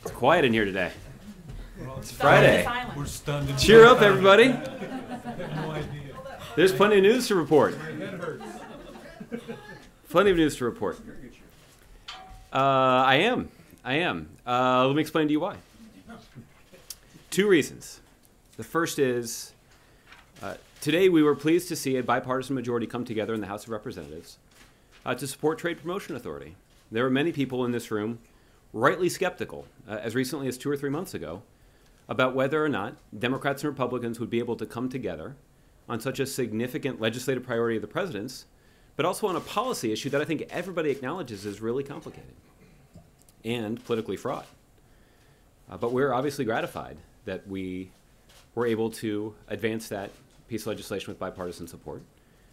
It's quiet in here today. It's Friday. We're stunned. Cheer up, everybody. No idea. There's plenty of news to report. Plenty of news to report. I am. Let me explain to you why. Two reasons. The first is, today we were pleased to see a bipartisan majority come together in the House of Representatives to support Trade Promotion Authority. There were many people in this room rightly skeptical, as recently as 2 or 3 months ago, about whether or not Democrats and Republicans would be able to come together on such a significant legislative priority of the president's, but also on a policy issue that I think everybody acknowledges is really complicated and politically fraught. But we're obviously gratified that we were able to advance that piece of legislation with bipartisan support.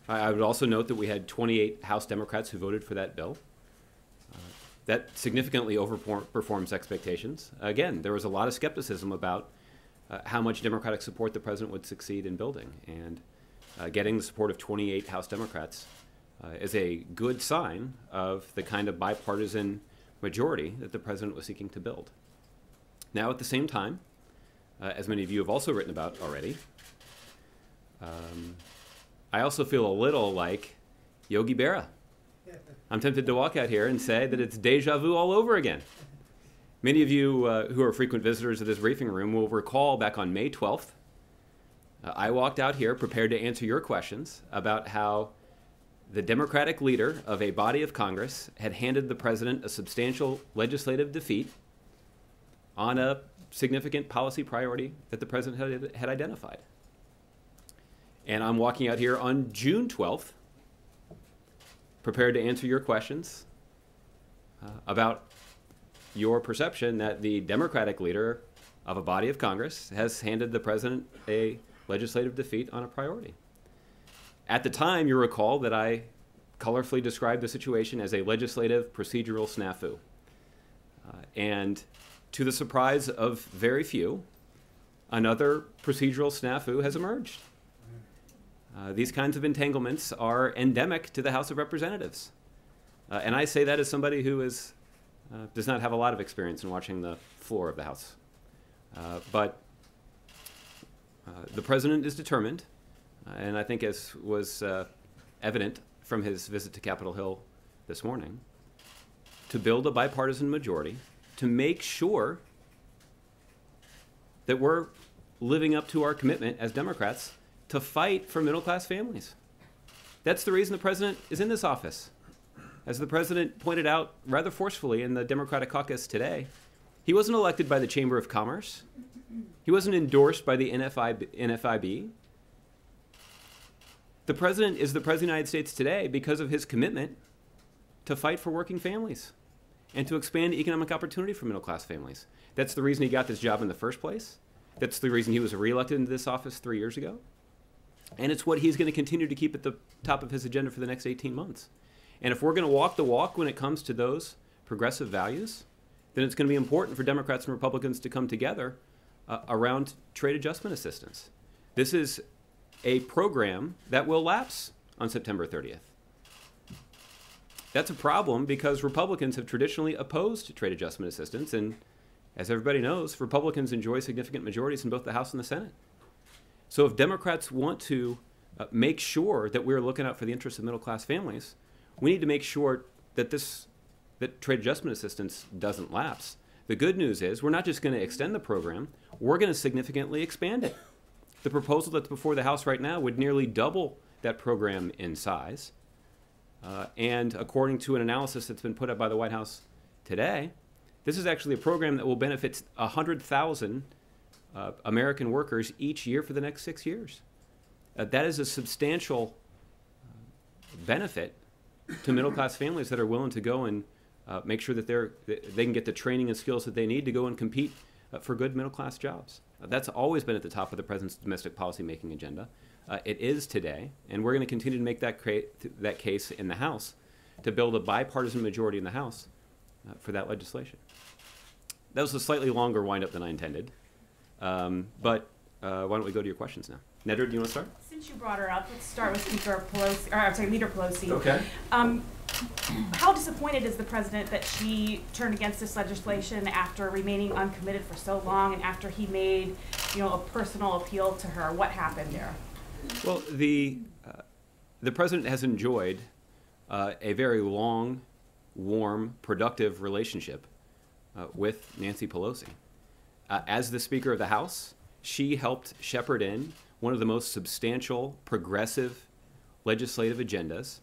I would also note that we had 28 House Democrats who voted for that bill. That significantly overperforms expectations. Again, there was a lot of skepticism about how much Democratic support the president would succeed in building. And getting the support of 28 House Democrats is a good sign of the kind of bipartisan majority that the president was seeking to build. Now, at the same time, as many of you have also written about already, I also feel a little like Yogi Berra. I'm tempted to walk out here and say that it's deja vu all over again. Many of you who are frequent visitors of this briefing room will recall back on May 12th, I walked out here prepared to answer your questions about how the Democratic leader of a body of Congress had handed the president a substantial legislative defeat on a significant policy priority that the president had identified. And I'm walking out here on June 12th, prepared to answer your questions about your perception that the Democratic leader of a body of Congress has handed the president a legislative defeat on a priority. At the time, you recall that I colorfully described the situation as a legislative procedural snafu. And to the surprise of very few, another procedural snafu has emerged. These kinds of entanglements are endemic to the House of Representatives. And I say that as somebody who does not have a lot of experience in watching the floor of the House. But the president is determined, and I think as was evident from his visit to Capitol Hill this morning, to build a bipartisan majority to make sure that we're living up to our commitment as Democrats to fight for middle-class families. That's the reason the president is in this office. As the president pointed out rather forcefully in the Democratic caucus today, he wasn't elected by the Chamber of Commerce. He wasn't endorsed by the NFIB. The president is the president of the United States today because of his commitment to fight for working families and to expand economic opportunity for middle-class families. That's the reason he got this job in the first place. That's the reason he was reelected into this office 3 years ago. And it's what he's going to continue to keep at the top of his agenda for the next 18 months. And if we're going to walk the walk when it comes to those progressive values, then it's going to be important for Democrats and Republicans to come together around trade adjustment assistance. This is a program that will lapse on September 30th. That's a problem because Republicans have traditionally opposed trade adjustment assistance, and as everybody knows, Republicans enjoy significant majorities in both the House and the Senate. So if Democrats want to make sure that we're looking out for the interests of middle-class families, we need to make sure that that trade adjustment assistance doesn't lapse. The good news is we're not just going to extend the program, we're going to significantly expand it. The proposal that's before the House right now would nearly double that program in size. And according to an analysis that's been put up by the White House today, this is actually a program that will benefit 100,000 American workers each year for the next 6 years. That is a substantial benefit to middle-class families that are willing to go and make sure that they can get the training and skills that they need to go and compete for good middle-class jobs. That's always been at the top of the president's domestic policy-making agenda. It is today, and we're going to continue to make that case in the House to build a bipartisan majority in the House for that legislation. That was a slightly longer wind-up than I intended, but why don't we go to your questions now? Nedra, do you want to start? Since you brought her up, let's start with Leader Pelosi. Okay. How disappointed is the president that she turned against this legislation after remaining uncommitted for so long, and after he made, a personal appeal to her? What happened there? Well, the president has enjoyed a very long, warm, productive relationship with Nancy Pelosi. As the Speaker of the House, she helped shepherd in one of the most substantial, progressive legislative agendas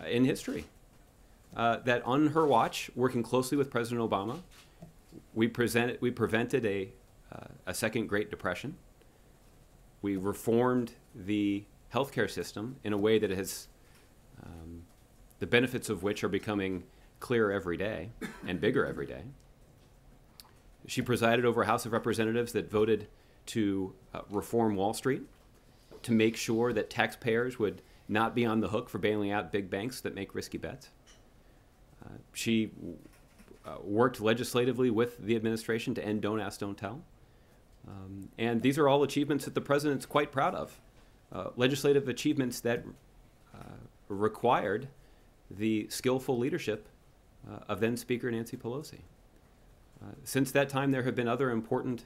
in history. That on her watch, working closely with President Obama, we prevented a second Great Depression. We reformed the healthcare system in a way that has the benefits of which are becoming clearer every day and bigger every day. She presided over a House of Representatives that voted to reform Wall Street, to make sure that taxpayers would not be on the hook for bailing out big banks that make risky bets. She worked legislatively with the administration to end Don't Ask, Don't Tell. And these are all achievements that the president's quite proud of. Legislative achievements that required the skillful leadership of then Speaker Nancy Pelosi. Since that time, there have been other important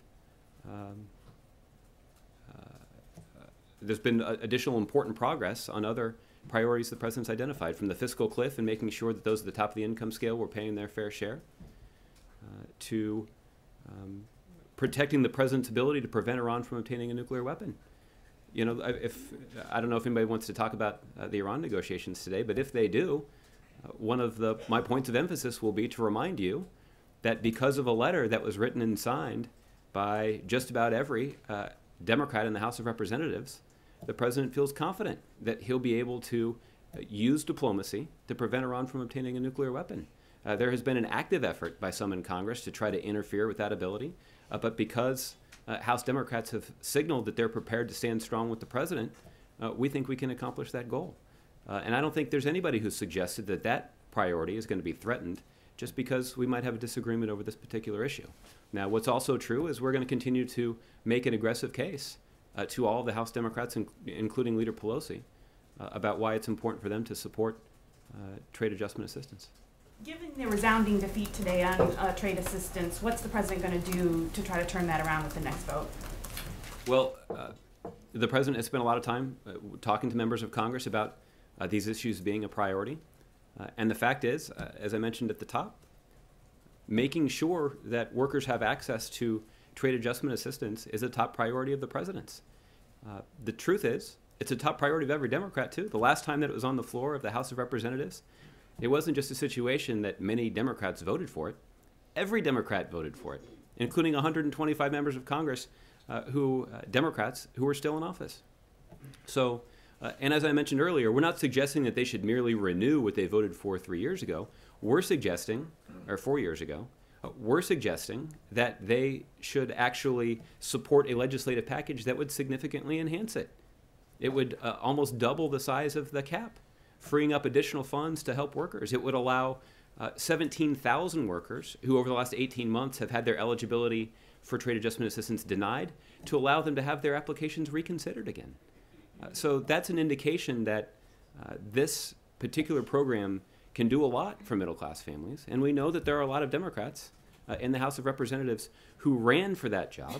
there's been additional important progress on other priorities the president's identified, from the fiscal cliff and making sure that those at the top of the income scale were paying their fair share, to protecting the president's ability to prevent Iran from obtaining a nuclear weapon. I don't know if anybody wants to talk about the Iran negotiations today, but if they do, one of my points of emphasis will be to remind you that because of a letter that was written and signed by just about every Democrat in the House of Representatives, the president feels confident that he'll be able to use diplomacy to prevent Iran from obtaining a nuclear weapon. There has been an active effort by some in Congress to try to interfere with that ability, but because House Democrats have signaled that they're prepared to stand strong with the president, we think we can accomplish that goal. And I don't think there's anybody who's suggested that that priority is going to be threatened just because we might have a disagreement over this particular issue. Now, what's also true is we're going to continue to make an aggressive case to all of the House Democrats, including Leader Pelosi, about why it's important for them to support trade adjustment assistance. Given the resounding defeat today on trade assistance, what's the president going to do to try to turn that around with the next vote? Well, the president has spent a lot of time talking to members of Congress about these issues being a priority. And the fact is, as I mentioned at the top, making sure that workers have access to trade adjustment assistance is a top priority of the president's. The truth is, it's a top priority of every Democrat, too. The last time that it was on the floor of the House of Representatives, it wasn't just a situation that many Democrats voted for it. Every Democrat voted for it, including 125 members of Congress, Democrats who were still in office. So, and as I mentioned earlier, we're not suggesting that they should merely renew what they voted for 3 years ago. We're suggesting, or 4 years ago, we're suggesting that they should actually support a legislative package that would significantly enhance it. It would almost double the size of the cap, freeing up additional funds to help workers. It would allow 17,000 workers who over the last 18 months have had their eligibility for trade adjustment assistance denied to allow them to have their applications reconsidered again. So that's an indication that this particular program can do a lot for middle-class families. And we know that there are a lot of Democrats in the House of Representatives who ran for that job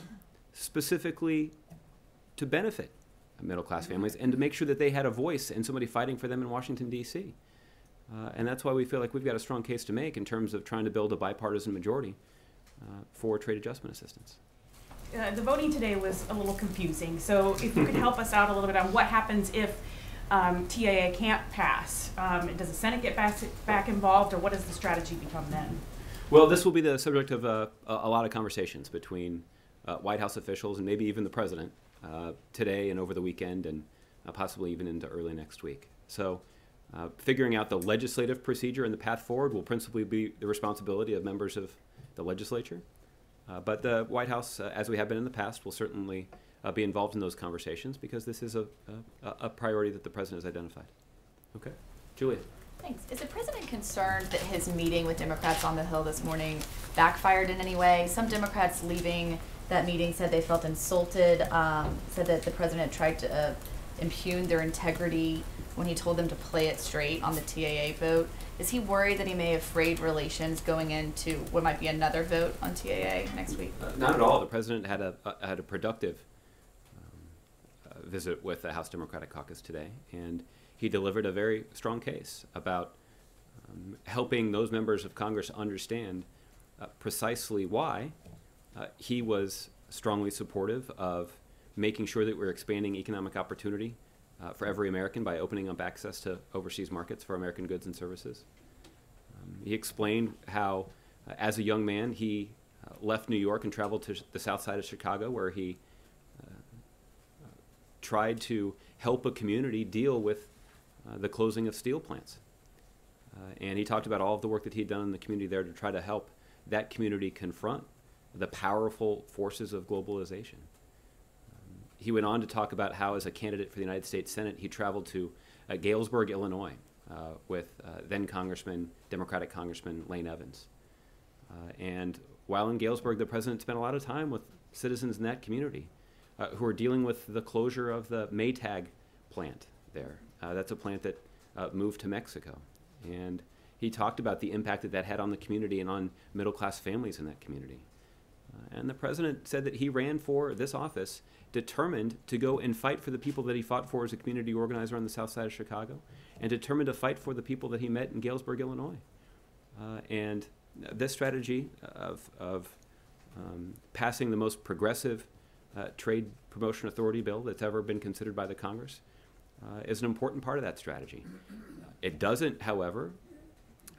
specifically to benefit middle-class families and to make sure that they had a voice and somebody fighting for them in Washington, D.C. And that's why we feel like we've got a strong case to make in terms of trying to build a bipartisan majority for trade adjustment assistance. The voting today was a little confusing, so if you could help us out a little bit on what happens if TAA can't pass. Does the Senate get back involved, or what does the strategy become then? Well, this will be the subject of a lot of conversations between White House officials and maybe even the president today and over the weekend and possibly even into early next week. So figuring out the legislative procedure and the path forward will principally be the responsibility of members of the legislature. But the White House, as we have been in the past, will certainly be involved in those conversations because this is a priority that the president has identified. Okay. Julia. Thanks. Is the president concerned that his meeting with Democrats on the Hill this morning backfired in any way? Some Democrats leaving that meeting said they felt insulted, said that the president tried to impugn their integrity when he told them to play it straight on the TAA vote. Is he worried that he may have frayed relations going into what might be another vote on TAA next week? Not at all. The president had a productive visit with the House Democratic Caucus today, and he delivered a very strong case about helping those members of Congress understand precisely why he was strongly supportive of making sure that we're expanding economic opportunity for every American by opening up access to overseas markets for American goods and services. He explained how, as a young man, he left New York and traveled to the south side of Chicago, where he tried to help a community deal with the closing of steel plants. And he talked about all of the work that he'd done in the community there to try to help that community confront the powerful forces of globalization. He went on to talk about how, as a candidate for the United States Senate, he traveled to Galesburg, Illinois, with then Democratic Congressman Lane Evans. And while in Galesburg, the president spent a lot of time with citizens in that community who are dealing with the closure of the Maytag plant there. That's a plant that moved to Mexico. And he talked about the impact that that had on the community and on middle-class families in that community. And the president said that he ran for this office determined to go and fight for the people that he fought for as a community organizer on the south side of Chicago, and determined to fight for the people that he met in Galesburg, Illinois. And this strategy of passing the most progressive trade promotion authority bill that's ever been considered by the Congress is an important part of that strategy. It doesn't, however,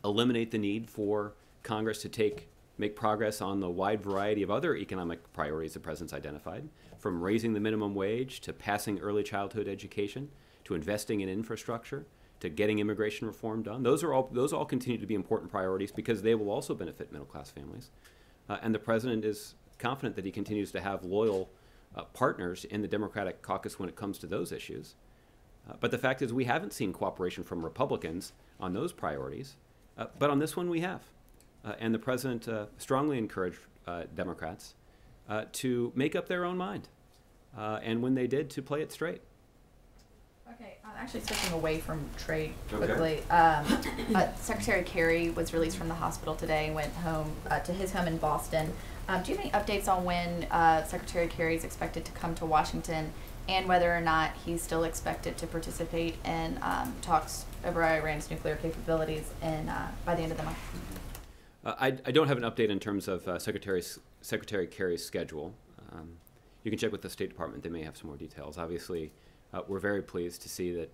eliminate the need for Congress to make progress on the wide variety of other economic priorities the president's identified, from raising the minimum wage to passing early childhood education to investing in infrastructure to getting immigration reform done. Those all continue to be important priorities because they will also benefit middle-class families. And the president is confident that he continues to have loyal partners in the Democratic caucus when it comes to those issues. But the fact is we haven't seen cooperation from Republicans on those priorities, but on this one we have. And the president strongly encouraged Democrats to make up their own mind. And when they did, to play it straight. Okay, I'm actually switching away from trade Okay. quickly. Secretary Kerry was released from the hospital today and went home to his home in Boston. Do you have any updates on when Secretary Kerry is expected to come to Washington, and whether or not he's still expected to participate in talks over Iran's nuclear capabilities by the end of the month? I don't have an update in terms of Secretary Kerry's schedule. You can check with the State Department. They may have some more details. Obviously, we're very pleased to see that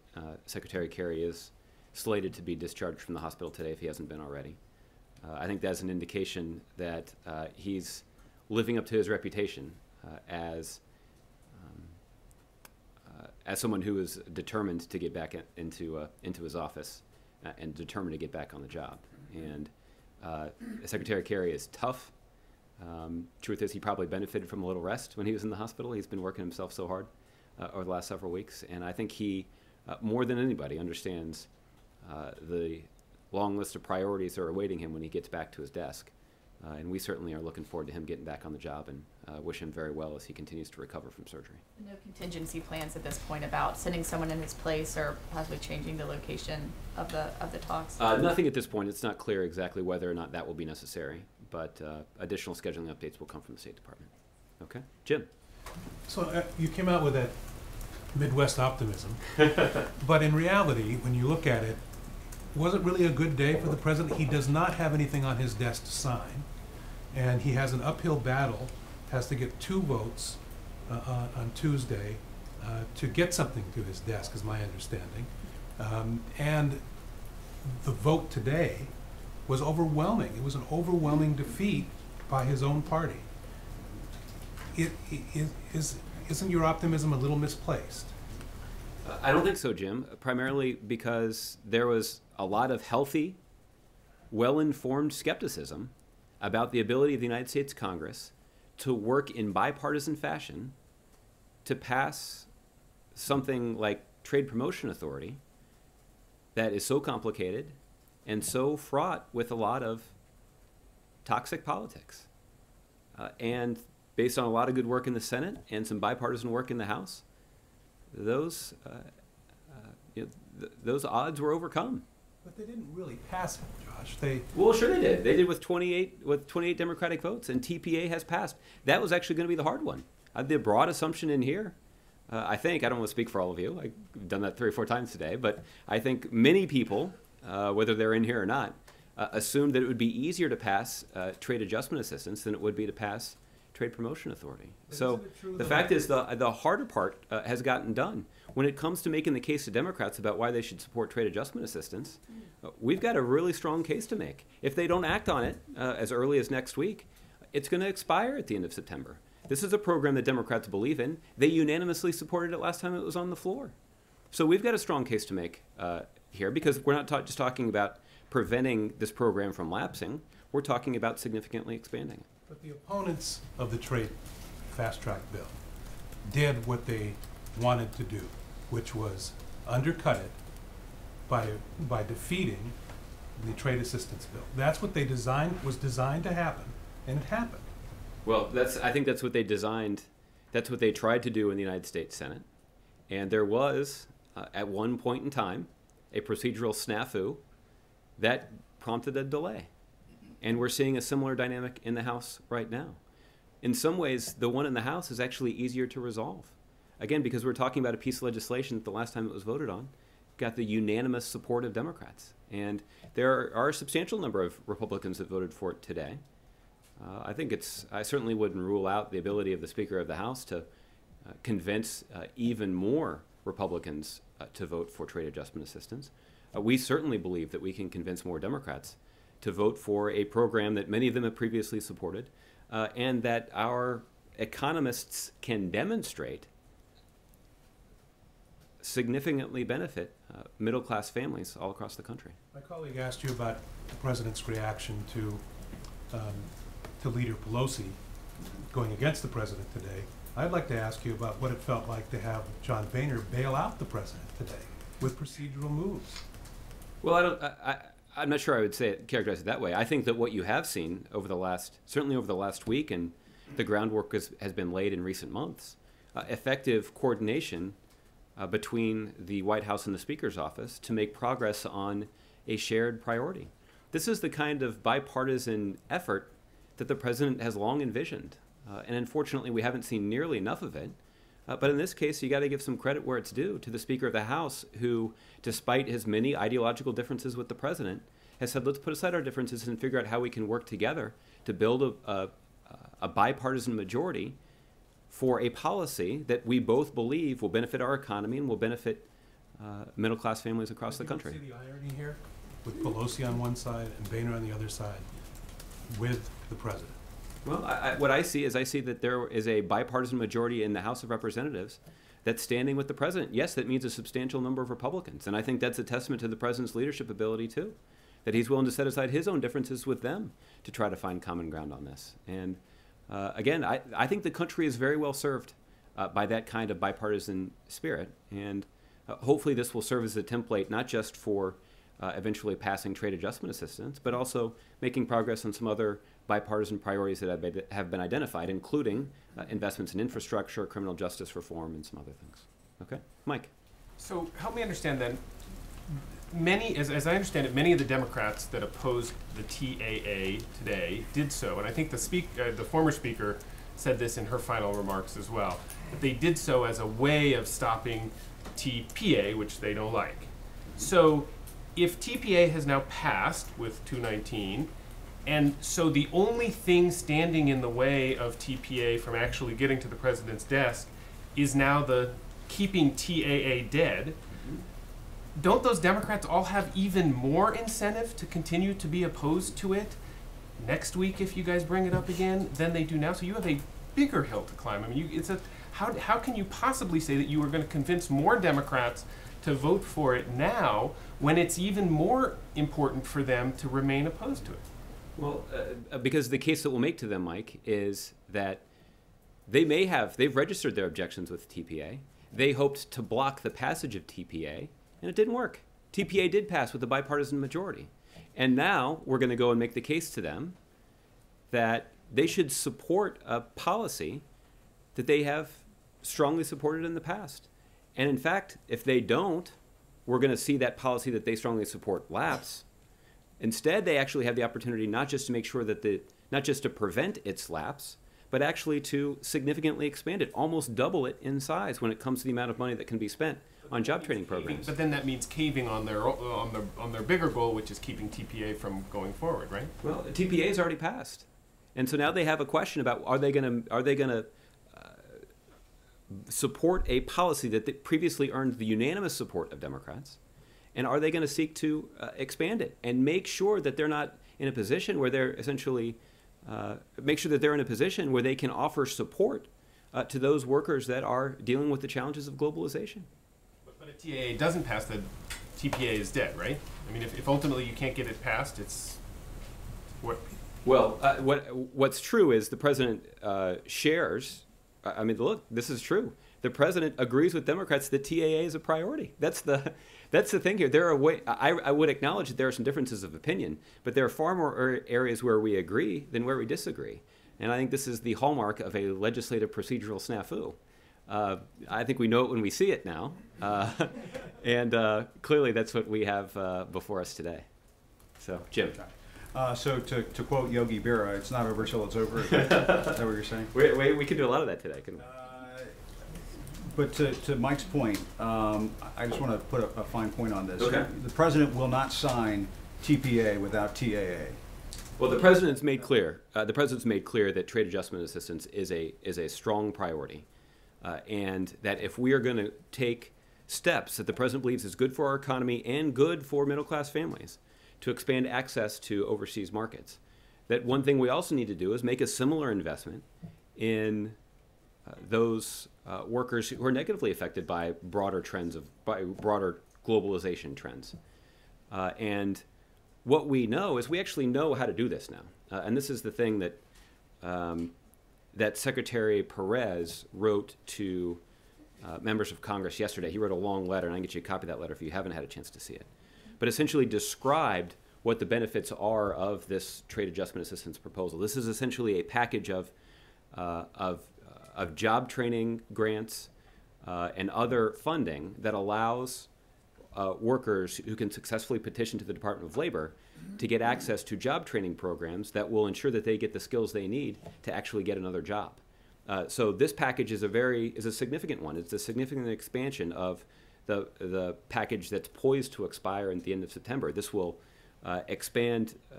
Secretary Kerry is slated to be discharged from the hospital today if he hasn't been already. I think that's an indication that he's living up to his reputation as someone who is determined to get back into his office and determined to get back on the job. And Secretary Kerry is tough. Truth is, he probably benefited from a little rest when he was in the hospital. He's been working himself so hard over the last several weeks, and I think he, more than anybody, understands the long list of priorities that are awaiting him when he gets back to his desk. And we certainly are looking forward to him getting back on the job, and wish him very well as he continues to recover from surgery. No contingency plans at this point about sending someone in his place or possibly changing the location of the talks? Nothing at this point. It's not clear exactly whether or not that will be necessary, but additional scheduling updates will come from the State Department. Okay, Jim. So you came out with that Midwest optimism, but in reality, when you look at it, was it really a good day for the president? He does not have anything on his desk to sign, and he has an uphill battle, has to get 2 votes on Tuesday to get something to his desk, is my understanding. And the vote today was overwhelming. It was an overwhelming defeat by his own party. Isn't your optimism a little misplaced? I don't think so, Jim, primarily because there was a lot of healthy, well-informed skepticism about the ability of the United States Congress to work in bipartisan fashion to pass something like trade promotion authority that is so complicated and so fraught with a lot of toxic politics. And based on a lot of good work in the Senate and some bipartisan work in the House, those odds were overcome. But they didn't really pass it, Josh. Well, sure they did. They did with 28 Democratic votes, and TPA has passed. That was actually going to be the hard one. The broad assumption in here, I think, I don't want to speak for all of you. I've done that 3 or 4 times today, but I think many people, whether they're in here or not, assumed that it would be easier to pass trade adjustment assistance than it would be to pass trade promotion authority. So the fact is the harder part has gotten done. When it comes to making the case to Democrats about why they should support trade adjustment assistance, we've got a really strong case to make. If they don't act on it as early as next week, it's going to expire at the end of September. This is a program that Democrats believe in. They unanimously supported it last time it was on the floor. So we've got a strong case to make here, because we're not just talking about preventing this program from lapsing. We're talking about significantly expanding it. But the opponents of the trade fast-track bill did what they wanted to do, which was undercut it by defeating the trade assistance bill. That's what was designed to happen, and it happened. Well, I think that's what they designed. That's what they tried to do in the United States Senate. And there was, at one point in time, a procedural snafu that prompted a delay. And we're seeing a similar dynamic in the House right now. In some ways, the one in the House is actually easier to resolve. Again, because we're talking about a piece of legislation that the last time it was voted on got the unanimous support of Democrats. And there are a substantial number of Republicans that voted for it today. I certainly wouldn't rule out the ability of the Speaker of the House to convince even more Republicans to vote for trade adjustment assistance. We certainly believe that we can convince more Democrats to vote for a program that many of them have previously supported, and that our economists can demonstrate significantly benefit middle-class families all across the country. My colleague asked you about the president's reaction to Leader Pelosi going against the president today. I'd like to ask you about what it felt like to have John Boehner bail out the president today with procedural moves. Well, I'm not sure I would characterize it that way. I think that what you have seen certainly over the last week, and the groundwork has been laid in recent months, effective coordination between the White House and the Speaker's office to make progress on a shared priority. This is the kind of bipartisan effort that the president has long envisioned. And unfortunately, we haven't seen nearly enough of it. But in this case, you got to give some credit where it's due to the Speaker of the House, who, despite his many ideological differences with the president, has said, let's put aside our differences and figure out how we can work together to build a bipartisan majority for a policy that we both believe will benefit our economy and will benefit middle-class families across the country. Do you see the irony here, with Pelosi on one side and Boehner on the other side, with the president? Well, what I see is that there is a bipartisan majority in the House of Representatives that's standing with the president. Yes, that means a substantial number of Republicans. And I think that's a testament to the president's leadership ability, too, that he's willing to set aside his own differences with them to try to find common ground on this. And again, I think the country is very well served by that kind of bipartisan spirit. And hopefully this will serve as a template not just for eventually passing trade adjustment assistance, but also making progress on some other bipartisan priorities that have been identified, including investments in infrastructure, criminal justice reform, and some other things. Okay, Mike. So help me understand then. As I understand it, many of the Democrats that opposed the TAA today did so, and I think the former speaker said this in her final remarks as well, that they did so as a way of stopping TPA, which they don't like. So if TPA has now passed with 219, and so the only thing standing in the way of TPA from actually getting to the president's desk is now the keeping TAA dead, don't those Democrats all have even more incentive to continue to be opposed to it next week if you guys bring it up again than they do now? So you have a bigger hill to climb. I mean, how can you possibly say that you are going to convince more Democrats to vote for it now when it's even more important for them to remain opposed to it? Well, because the case that we'll make to them, Mike, is that they've registered their objections with TPA. They hoped to block the passage of TPA, and it didn't work. TPA did pass with a bipartisan majority. And now we're going to go and make the case to them that they should support a policy that they have strongly supported in the past. And in fact, if they don't, we're going to see that policy that they strongly support lapse. Instead, they actually have the opportunity not just to make sure that not just to prevent its lapse, but actually to significantly expand it, almost double it in size when it comes to the amount of money that can be spent on job training programs. But then that means caving on their bigger goal, which is keeping TPA from going forward, right? Well, the TPA is already passed, and so now they have a question about are they going to support a policy that previously earned the unanimous support of Democrats, and are they going to seek to expand it and make sure that they're not in a position where they're essentially make sure that they're in a position where they can offer support to those workers that are dealing with the challenges of globalization. But if TAA doesn't pass, the TPA is dead, right? I mean, if ultimately you can't get it passed, it's what? Well, what's true is the president shares. I mean, look, this is true. The president agrees with Democrats that TAA is a priority. That's the thing here. I would acknowledge that there are some differences of opinion, but there are far more areas where we agree than where we disagree. And I think this is the hallmark of a legislative procedural snafu. I think we know it when we see it now. And clearly that's what we have before us today. So, Jim. So to quote Yogi Berra, it's not over till it's over. Is that what you're saying? We could do a lot of that today, couldn't we? But to Mike's point, I just want to put a fine point on this. Okay. The president will not sign TPA without TAA. Well, the president's made clear. That trade adjustment assistance is a strong priority, and that if we are going to take steps that the president believes is good for our economy and good for middle class families to expand access to overseas markets, that one thing we also need to do is make a similar investment in those workers who are negatively affected by broader globalization trends. And what we know is we actually know how to do this now. And this is the thing that that Secretary Perez wrote to members of Congress yesterday. He wrote a long letter, and I can get you a copy of that letter if you haven't had a chance to see it. But essentially described what the benefits are of this trade adjustment assistance proposal. This is essentially a package of job training grants and other funding that allows workers who can successfully petition to the Department of Labor to get access to job training programs that will ensure that they get the skills they need to actually get another job. So this package is a significant one. It's a significant expansion of the package that's poised to expire at the end of September. This will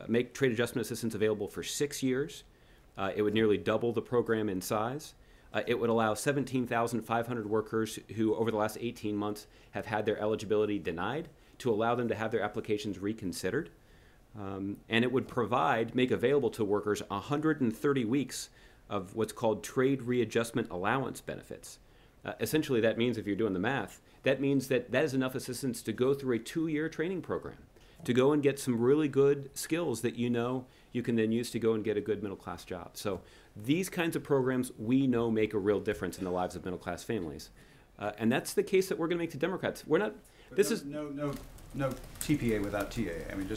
make trade adjustment assistance available for 6 years. It would nearly double the program in size. It would allow 17,500 workers who over the last 18 months have had their eligibility denied to allow them to have their applications reconsidered. And it would make available to workers 130 weeks of what's called trade readjustment allowance benefits. Essentially, that means, if you're doing the math, that means that is enough assistance to go through a 2-year training program, to go and get some really good skills that you can then use to go and get a good middle-class job. So these kinds of programs we know make a real difference in the lives of middle-class families. And that's the case that we're going to make to Democrats. We're not. No TPA without TAA. I mean,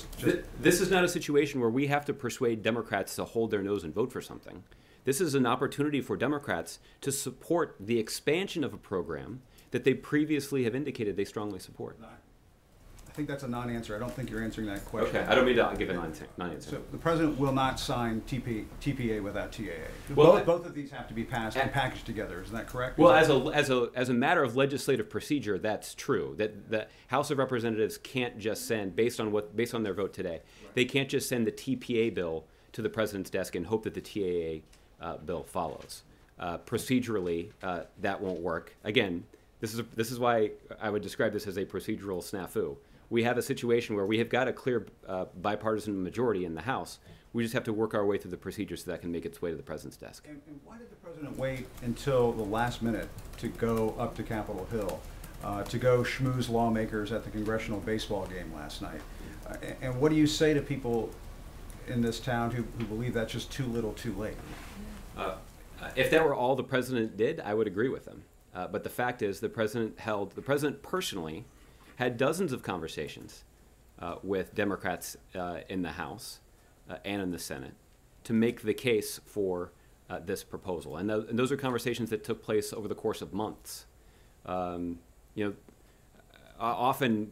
This is not a situation where we have to persuade Democrats to hold their nose and vote for something. This is an opportunity for Democrats to support the expansion of a program that they previously have indicated they strongly support. I think that's a non-answer. I don't think you're answering that question. Okay, I don't mean to give a non-answer. So the president will not sign TPA without TAA. Well, both of these have to be passed and packaged together. Is that correct? Well, as a matter of legislative procedure, that's true. That the House of Representatives can't just send, based on their vote today, right, they can't just send the TPA bill to the president's desk and hope that the TAA bill follows. Procedurally, that won't work. Again, this is why I would describe this as a procedural snafu. We have a situation where we have got a clear bipartisan majority in the House. We just have to work our way through the procedures so that can make its way to the president's desk. And why did the president wait until the last minute to go up to Capitol Hill, to go schmooze lawmakers at the congressional baseball game last night? And what do you say to people in this town who believe that's just too little too late? If that were all the president did, I would agree with him. But the fact is the president personally had dozens of conversations with Democrats in the House and in the Senate to make the case for this proposal. And those are conversations that took place over the course of months. Often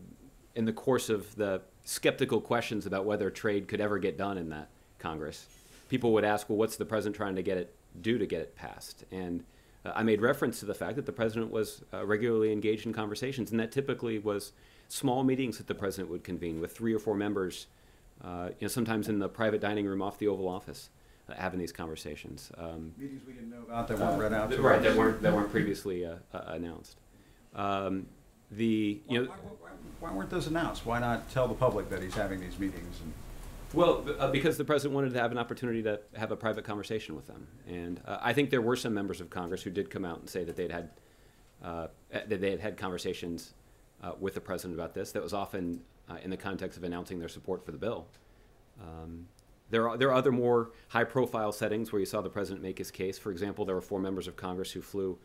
in the course of the skeptical questions about whether trade could ever get done in that Congress, people would ask, well, what's the president trying to do to get it passed? And I made reference to the fact that the president was regularly engaged in conversations, and that typically was small meetings that the president would convene with 3 or 4 members, sometimes in the private dining room off the Oval Office, having these conversations. Meetings we didn't know about that weren't read out to Right, us. that weren't previously announced. Why weren't those announced? Why not tell the public that he's having these meetings? Well, because the president wanted to have an opportunity to have a private conversation with them, and I think there were some members of Congress who did come out and say that they had had conversations with the president about this. That was often in the context of announcing their support for the bill. There are other more high-profile settings where you saw the president make his case. For example, there were 4 members of Congress who flew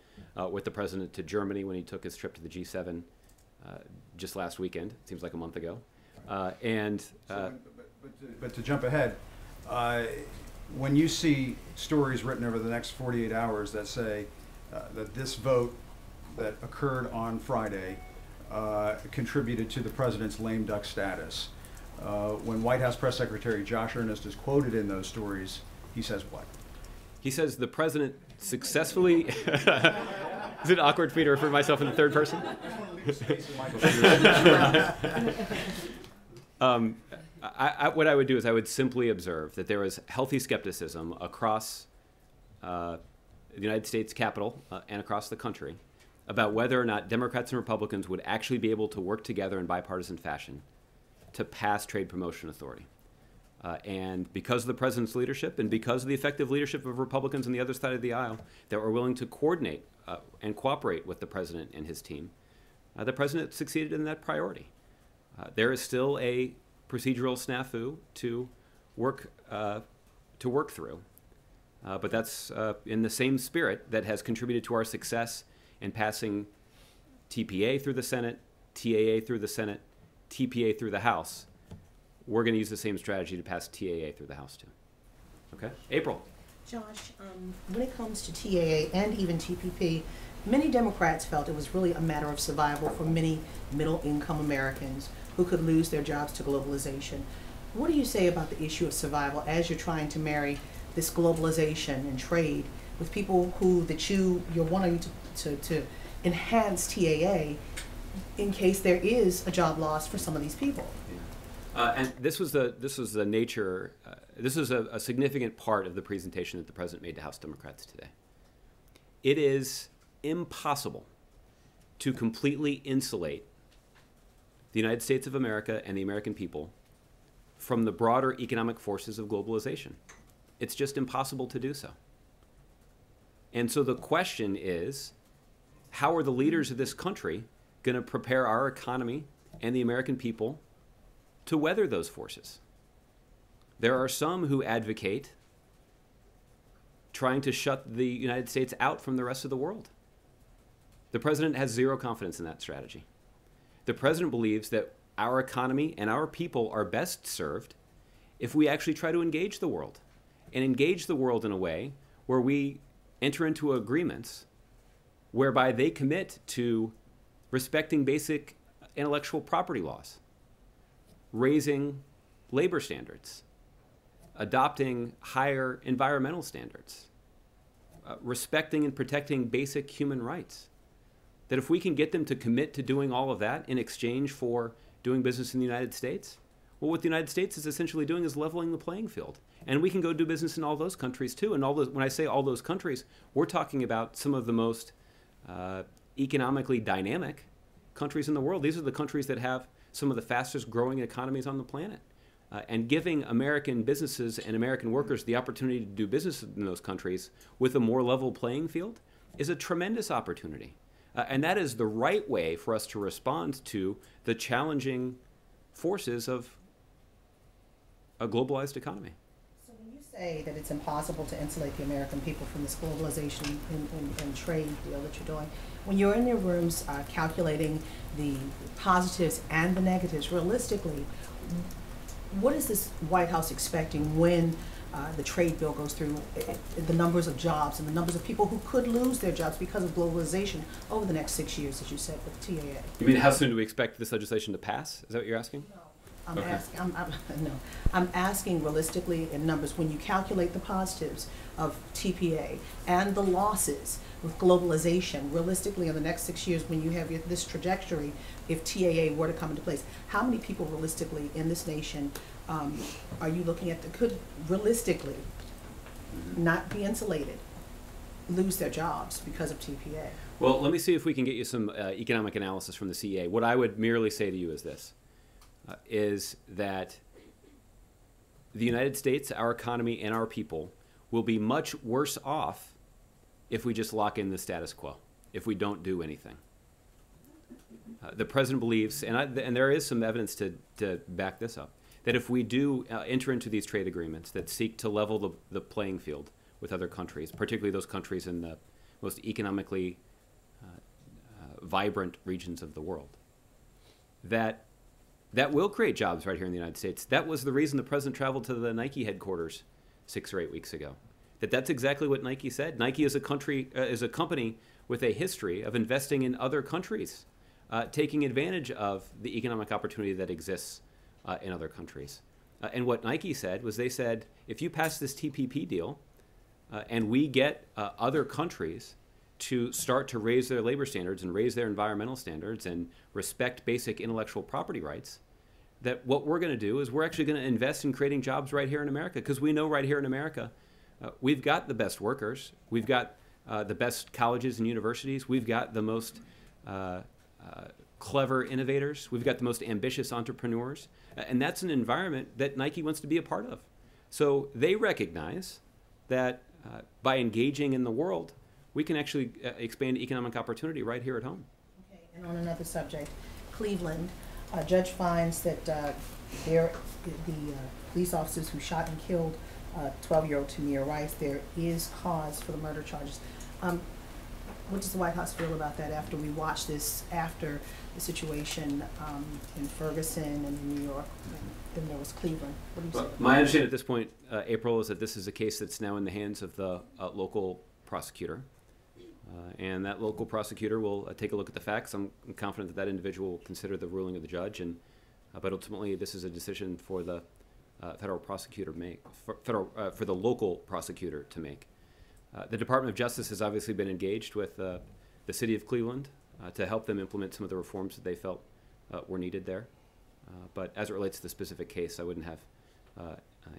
with the president to Germany when he took his trip to the G7 just last weekend. It seems like a month ago. But to jump ahead, when you see stories written over the next 48 hours that say that this vote that occurred on Friday contributed to the president's lame duck status, when White House Press Secretary Josh Earnest is quoted in those stories, he says what? He says the president successfully. Is it awkward for me to refer to myself in the third person? What I would do is I would simply observe that there was healthy skepticism across the United States Capitol and across the country about whether or not Democrats and Republicans would actually be able to work together in bipartisan fashion to pass trade promotion authority. And because of the president's leadership and because of the effective leadership of Republicans on the other side of the aisle that were willing to coordinate and cooperate with the president and his team, the president succeeded in that priority. There is still a procedural snafu to work through, but that's in the same spirit that has contributed to our success in passing TPA through the Senate, TAA through the Senate, TPA through the House. We're going to use the same strategy to pass TAA through the House too. Okay, April. Josh, when it comes to TAA and even TPP, many Democrats felt it was really a matter of survival for many middle-income Americans who could lose their jobs to globalization. What do you say about the issue of survival as you're trying to marry this globalization and trade with people you're wanting to enhance TAA in case there is a job loss for some of these people? And this was a significant part of the presentation that the president made to House Democrats today. It is impossible to completely insulate the United States of America and the American people from the broader economic forces of globalization. It's just impossible to do so. And so the question is, how are the leaders of this country going to prepare our economy and the American people to weather those forces? There are some who advocate trying to shut the United States out from the rest of the world. The president has zero confidence in that strategy. The president believes that our economy and our people are best served if we actually try to engage the world, and engage the world in a way where we enter into agreements whereby they commit to respecting basic intellectual property laws, raising labor standards, adopting higher environmental standards, respecting and protecting basic human rights. That if we can get them to commit to doing all of that in exchange for doing business in the United States, well, what the United States is essentially doing is leveling the playing field. And we can go do business in all those countries too. And when I say all those countries, we're talking about some of the most economically dynamic countries in the world. These are the countries that have some of the fastest growing economies on the planet. And giving American businesses and American workers the opportunity to do business in those countries with a more level playing field is a tremendous opportunity. And that is the right way for us to respond to the challenging forces of a globalized economy. So when you say that it's impossible to insulate the American people from this globalization and trade deal that you're doing, when you're in your rooms calculating the positives and the negatives, realistically, what is this White House expecting when the trade bill goes through, the numbers of jobs and the numbers of people who could lose their jobs because of globalization over the next 6 years, as you said, with TAA. You mean how soon do we expect this legislation to pass? Is that what you're asking? No. I'm Okay. asking, no, I'm asking realistically in numbers, when you calculate the positives of TPA and the losses with globalization, realistically in the next 6 years, when you have this trajectory, if TAA were to come into place, how many people realistically in this nation are you looking at that could realistically not be insulated, lose their jobs because of TPA? Well, let me see if we can get you some economic analysis from the CEA. What I would merely say to you is this, is that the United States, our economy, and our people will be much worse off if we just lock in the status quo, if we don't do anything. The president believes, and there is some evidence to back this up, that if we do enter into these trade agreements that seek to level the playing field with other countries, particularly those countries in the most economically vibrant regions of the world, that will create jobs right here in the United States. That was the reason the president traveled to the Nike headquarters 6 or 8 weeks ago. That's exactly what Nike said. Nike is a company with a history of investing in other countries, taking advantage of the economic opportunity that exists in other countries. And what Nike said was, they said, if you pass this TPP deal and we get other countries to start to raise their labor standards and raise their environmental standards and respect basic intellectual property rights, that what we're going to do is we're actually going to invest in creating jobs right here in America, because we know right here in America we've got the best workers, we've got the best colleges and universities, we've got the most clever innovators, we've got the most ambitious entrepreneurs, and that's an environment that Nike wants to be a part of. So they recognize that by engaging in the world, we can actually expand economic opportunity right here at home. Okay, and on another subject, Cleveland, a judge finds that the police officers who shot and killed 12-year-old Tamir Rice, there is cause for the murder charges. What does the White House feel about that after we watch this, after the situation in Ferguson and in New York? Then there was Cleveland. What do you say? My understanding at this point, April, is that this is a case that's now in the hands of the local prosecutor. And that local prosecutor will take a look at the facts. I'm confident that that individual will consider the ruling of the judge, and but ultimately this is a decision for the federal prosecutor for the local prosecutor to make. The Department of Justice has obviously been engaged with the city of Cleveland to help them implement some of the reforms that they felt were needed there. But as it relates to the specific case, I wouldn't have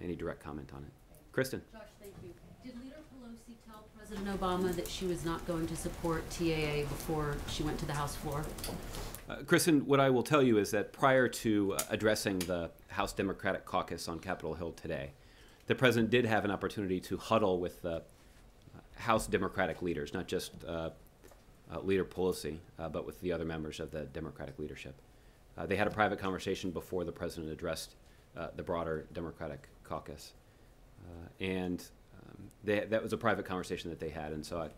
any direct comment on it. Kristen. Josh, thank you. Did Leader Pelosi tell President Obama that she was not going to support TAA before she went to the House floor? Kristen, what I will tell you is that prior to addressing the House Democratic Caucus on Capitol Hill today, the president did have an opportunity to huddle with the House Democratic leaders, not just Leader Pelosi, but with the other members of the Democratic leadership. They had a private conversation before the president addressed the broader Democratic caucus. That was a private conversation that they had, and so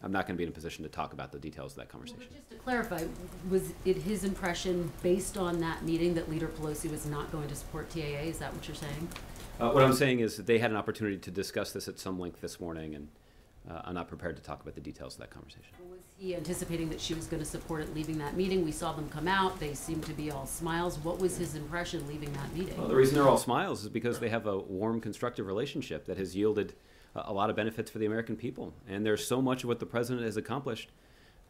I'm not going to be in a position to talk about the details of that conversation. Well, just to clarify, was it his impression based on that meeting that Leader Pelosi was not going to support TAA? Is that what you're saying? What I'm saying is that they had an opportunity to discuss this at some length this morning, and I'm not prepared to talk about the details of that conversation. Was he anticipating that she was going to support it leaving that meeting? We saw them come out. They seemed to be all smiles. What was his impression leaving that meeting? Well, the reason they're all smiles is because they have a warm, constructive relationship that has yielded a lot of benefits for the American people. And there's so much of what the president has accomplished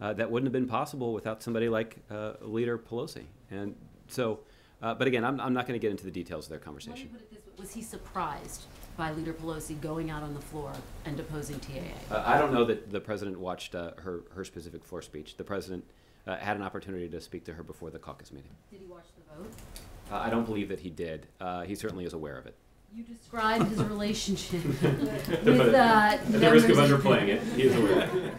that wouldn't have been possible without somebody like Leader Pelosi. And so, but again, I'm not going to get into the details of their conversation. Let me put it this way. Was he surprised by Leader Pelosi going out on the floor and opposing TAA? I don't know that the president watched her specific floor speech. The president had an opportunity to speak to her before the caucus meeting. Did he watch the vote? I don't believe that he did. He certainly is aware of it. You described his relationship with At the risk of underplaying it, he is aware of it.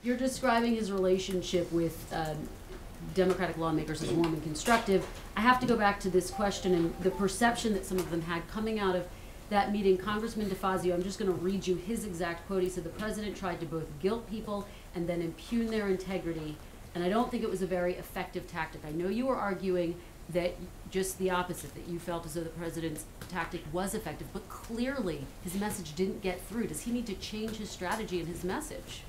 You're describing his relationship with Democratic lawmakers as warm and constructive. I have to go back to this question and the perception that some of them had coming out of that meeting. Congressman DeFazio, I'm just going to read you his exact quote. He said, "The president tried to both guilt people and then impugn their integrity, and I don't think it was a very effective tactic. I know you were arguing that just the opposite, that you felt as though the president's tactic was effective, but clearly his message didn't get through. Does he need to change his strategy and his message?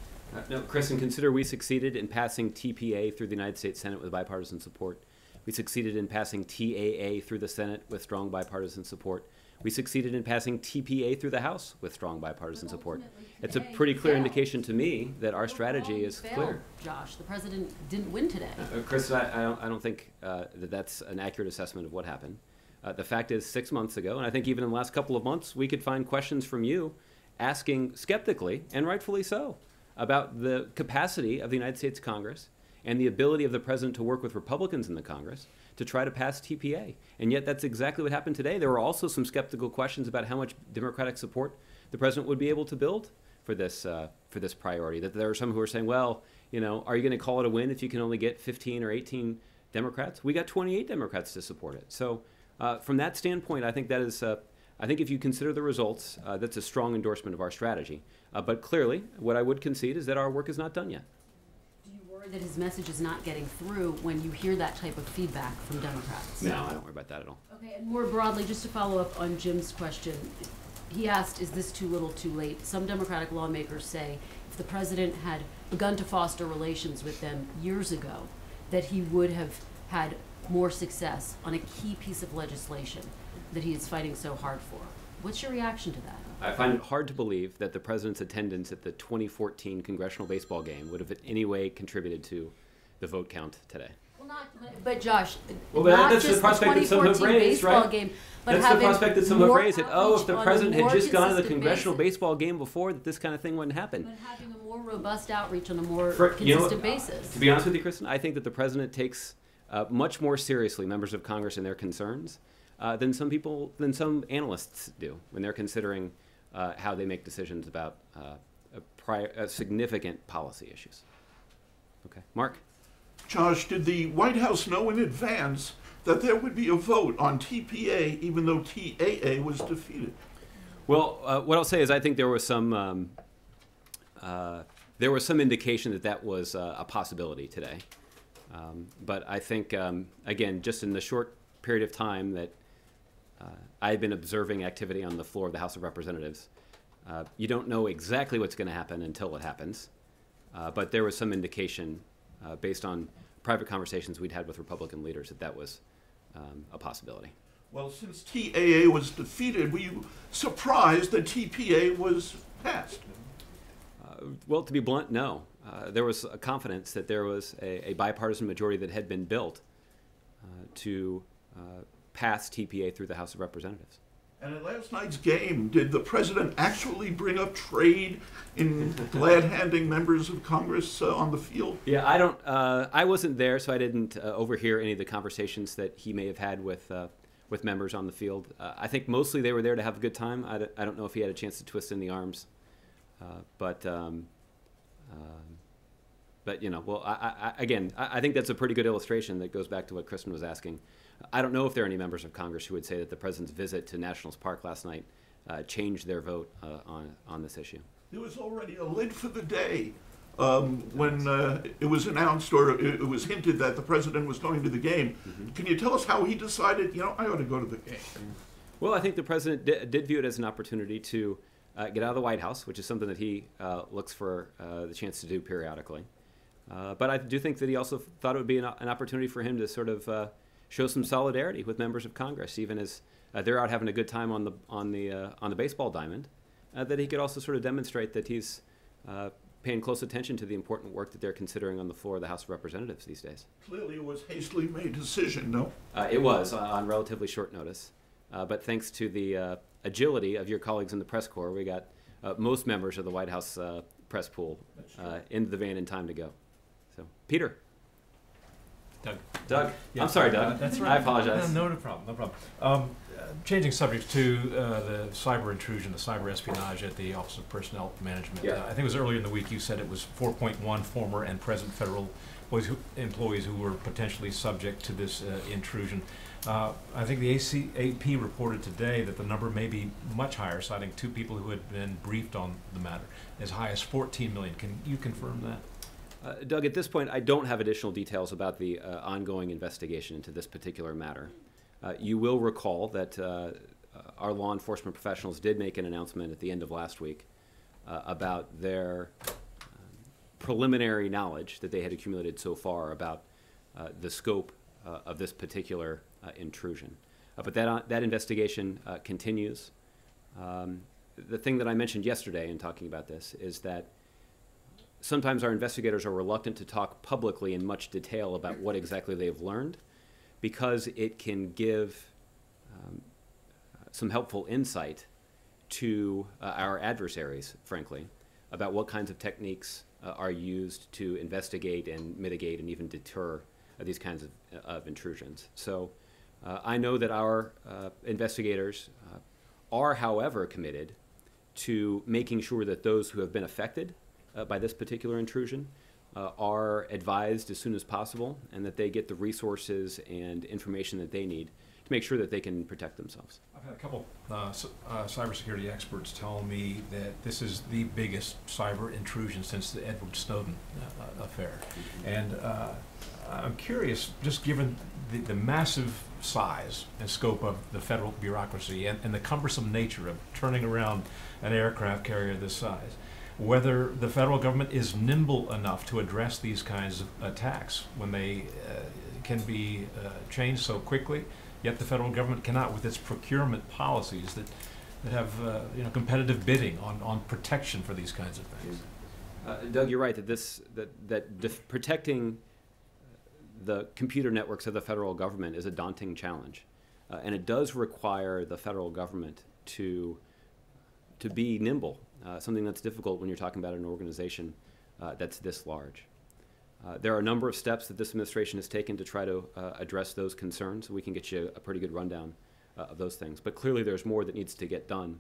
No, Kristen, consider we succeeded in passing TPA through the United States Senate with bipartisan support. We succeeded in passing TAA through the Senate with strong bipartisan support. We succeeded in passing TPA through the House with strong bipartisan support. It's a pretty clear indication to me that our strategy is clear. Josh, the president didn't win today. Chris, I don't think that that's an accurate assessment of what happened. The fact is, 6 months ago, and I think even in the last couple of months, we could find questions from you asking skeptically, and rightfully so, about the capacity of the United States Congress and the ability of the president to work with Republicans in the Congress to try to pass TPA. And yet that's exactly what happened today. There were also some skeptical questions about how much Democratic support the president would be able to build for this priority. That there are some who are saying, well, you know, are you going to call it a win if you can only get 15 or 18 Democrats? We got 28 Democrats to support it. So from that standpoint, I think that is, I think if you consider the results, that's a strong endorsement of our strategy. But clearly, what I would concede is that our work is not done yet. Do you worry that his message is not getting through when you hear that type of feedback from Democrats? No, I don't worry about that at all. Okay, and more broadly, just to follow up on Jim's question, he asked, is this too little too late? Some Democratic lawmakers say if the president had begun to foster relations with them years ago, that he would have had more success on a key piece of legislation that he is fighting so hard for. What's your reaction to that? I find it hard to believe that the president's attendance at the 2014 congressional baseball game would have in any way contributed to the vote count today. Well, but Josh, well, not that's just the prospect the that some have 2014 raised, baseball right? game, but that's having the prospect that some have more raised it. Oh, if the outreach president on a had just more gone to the consistent congressional basis. baseball game before, that this kind of thing wouldn't happen. But having a more robust outreach on a more You know, consistent basis. To be honest with you, Kristen, I think that the president takes much more seriously members of Congress and their concerns than some analysts do when they're considering how they make decisions about significant policy issues. Okay, Mark? Josh, did the White House know in advance that there would be a vote on TPA even though TAA was defeated? Well, what I'll say is I think there was some indication that that was a possibility today. But I think, again, just in the short period of time that I've been observing activity on the floor of the House of Representatives, you don't know exactly what's going to happen until it happens. But there was some indication based on private conversations we'd had with Republican leaders that that was a possibility. Well, since TAA was defeated, were you surprised that TPA was passed? Well, to be blunt, no. There was a confidence that there was a bipartisan majority that had been built to pass TPA through the House of Representatives. And at last night's game, did the president actually bring up trade in glad-handing members of Congress on the field? Yeah, I wasn't there, so I didn't overhear any of the conversations that he may have had with members on the field. I think mostly they were there to have a good time. I don't know if he had a chance to twist in the arms, but you know, well, I think that's a pretty good illustration that goes back to what Kristen was asking. I don't know if there are any members of Congress who would say that the president's visit to Nationals Park last night changed their vote on this issue. There was already a lid for the day when it was announced or it was hinted that the president was going to the game. Mm-hmm. Can you tell us how he decided, you know, I ought to go to the game? Well, I think the president did view it as an opportunity to get out of the White House, which is something that he looks for the chance to do periodically. But I do think that he also thought it would be an opportunity for him to sort of show some solidarity with members of Congress, even as they're out having a good time on the baseball diamond. That he could also sort of demonstrate that he's paying close attention to the important work that they're considering on the floor of the House of Representatives these days. Clearly, it was hastily made decision, no? It was on relatively short notice, but thanks to the agility of your colleagues in the press corps, we got most members of the White House press pool into the van in time to go. So, Peter. Doug. Yeah. I'm sorry, Doug. That's right. I apologize. No problem. No problem. Changing subjects to the cyber intrusion, the cyber espionage at the Office of Personnel Management. Yeah. I think it was earlier in the week you said it was 4.1 former and present federal employees who were potentially subject to this intrusion. I think the AP reported today that the number may be much higher, citing 2 people who had been briefed on the matter, as high as 14 million. Can you confirm that? Doug, at this point, I don't have additional details about the ongoing investigation into this particular matter. You will recall that our law enforcement professionals did make an announcement at the end of last week about their preliminary knowledge that they had accumulated so far about the scope of this particular intrusion. But that investigation continues. The thing that I mentioned yesterday in talking about this is that sometimes our investigators are reluctant to talk publicly in much detail about what exactly they've learned, because it can give some helpful insight to our adversaries, frankly, about what kinds of techniques are used to investigate and mitigate and even deter these kinds of intrusions. So I know that our investigators are, however, committed to making sure that those who have been affected by this particular intrusion are advised as soon as possible, and that they get the resources and information that they need to make sure that they can protect themselves. I've had a couple cybersecurity experts tell me that this is the biggest cyber intrusion since the Edward Snowden affair. And I'm curious, just given the massive size and scope of the federal bureaucracy and the cumbersome nature of turning around an aircraft carrier this size, whether the federal government is nimble enough to address these kinds of attacks when they can be changed so quickly, yet the federal government cannot, with its procurement policies that have competitive bidding on protection for these kinds of things. Doug, you're right that protecting the computer networks of the federal government is a daunting challenge, and it does require the federal government to be nimble, something that's difficult when you're talking about an organization that's this large. There are a number of steps that this administration has taken to try to address those concerns. We can get you a pretty good rundown of those things, but clearly there's more that needs to get done.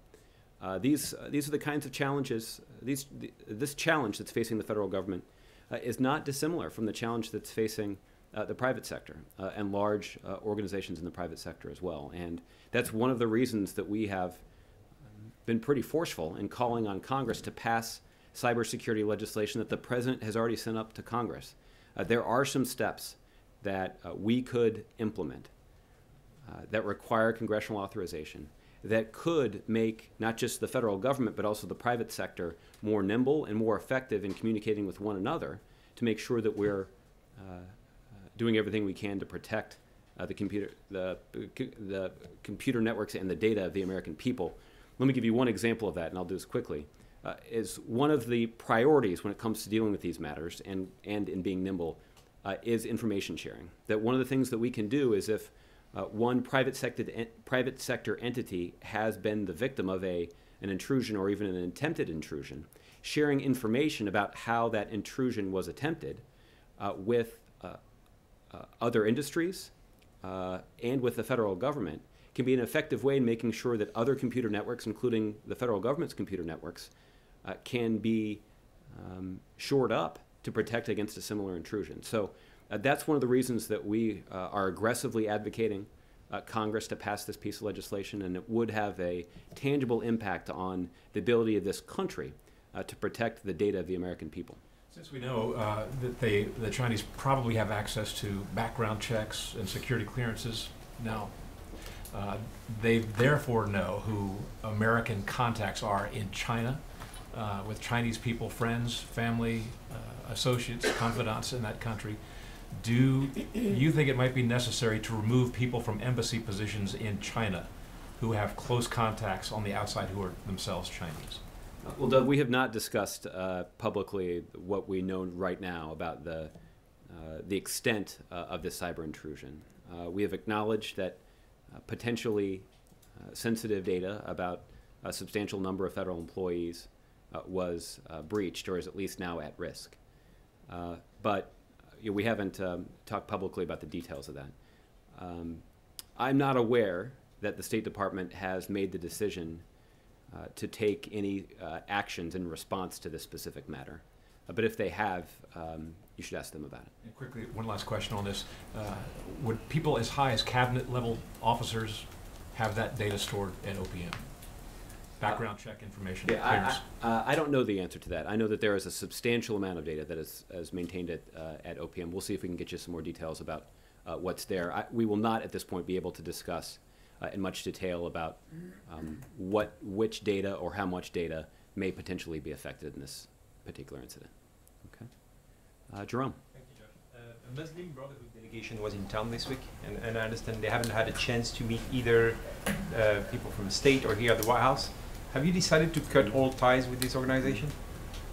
These are the kinds of challenges, this challenge that's facing the federal government is not dissimilar from the challenge that's facing the private sector and large organizations in the private sector as well. And that's one of the reasons that we have been pretty forceful in calling on Congress to pass cybersecurity legislation that the President has already sent up to Congress. There are some steps that we could implement that require congressional authorization that could make not just the federal government but also the private sector more nimble and more effective in communicating with one another to make sure that we're doing everything we can to protect the computer networks and the data of the American people. Let me give you one example of that, and I'll do this quickly. Is one of the priorities when it comes to dealing with these matters and in being nimble is information sharing. That one of the things that we can do is if one private sector entity has been the victim of an intrusion or even an attempted intrusion, sharing information about how that intrusion was attempted with other industries and with the federal government can be an effective way in making sure that other computer networks, including the federal government's computer networks, can be shored up to protect against a similar intrusion. So that's one of the reasons that we are aggressively advocating Congress to pass this piece of legislation, and it would have a tangible impact on the ability of this country to protect the data of the American people. Since we know that the Chinese probably have access to background checks and security clearances now, they therefore know who American contacts are in China, with Chinese people, friends, family, associates, confidants in that country. Do you think it might be necessary to remove people from embassy positions in China who have close contacts on the outside who are themselves Chinese? Well, Doug, we have not discussed publicly what we know right now about the extent of this cyber intrusion. We have acknowledged that potentially sensitive data about a substantial number of federal employees was breached or is at least now at risk. But we haven't talked publicly about the details of that. I'm not aware that the State Department has made the decision to take any actions in response to this specific matter. But if they have, you should ask them about it. And quickly, one last question on this. Would people as high as cabinet level officers have that data stored at OPM? background check information Yeah, clearance? I don't know the answer to that. I know that there is a substantial amount of data that is maintained at OPM. We'll see if we can get you some more details about what's there. We will not at this point be able to discuss in much detail about which data or how much data may potentially be affected in this particular incident. Okay, Jerome. Thank you, Josh. A Muslim Brotherhood delegation was in town this week, and I understand they haven't had a chance to meet either people from the state or here at the White House. Have you decided to cut all ties with this organization?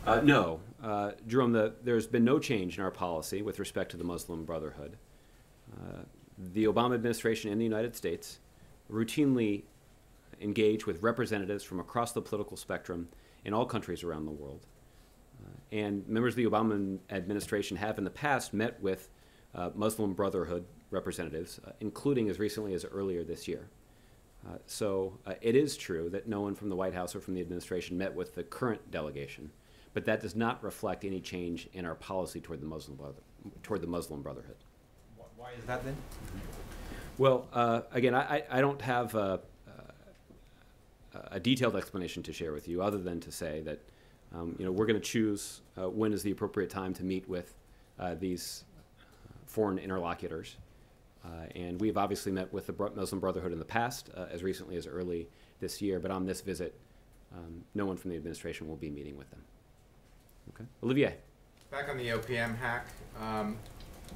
No, Jerome, there's been no change in our policy with respect to the Muslim Brotherhood. The Obama administration in the United States routinely engage with representatives from across the political spectrum in all countries around the world. And members of the Obama administration have in the past met with Muslim Brotherhood representatives, including as recently as earlier this year. So it is true that no one from the White House or from the administration met with the current delegation, but that does not reflect any change in our policy toward the Muslim Brotherhood. Why is that then? Well, again, I don't have a detailed explanation to share with you, other than to say that we're going to choose when is the appropriate time to meet with these foreign interlocutors. And we've obviously met with the Muslim Brotherhood in the past, as recently as early this year. But on this visit, no one from the administration will be meeting with them. Okay, Olivier. Back on the OPM hack,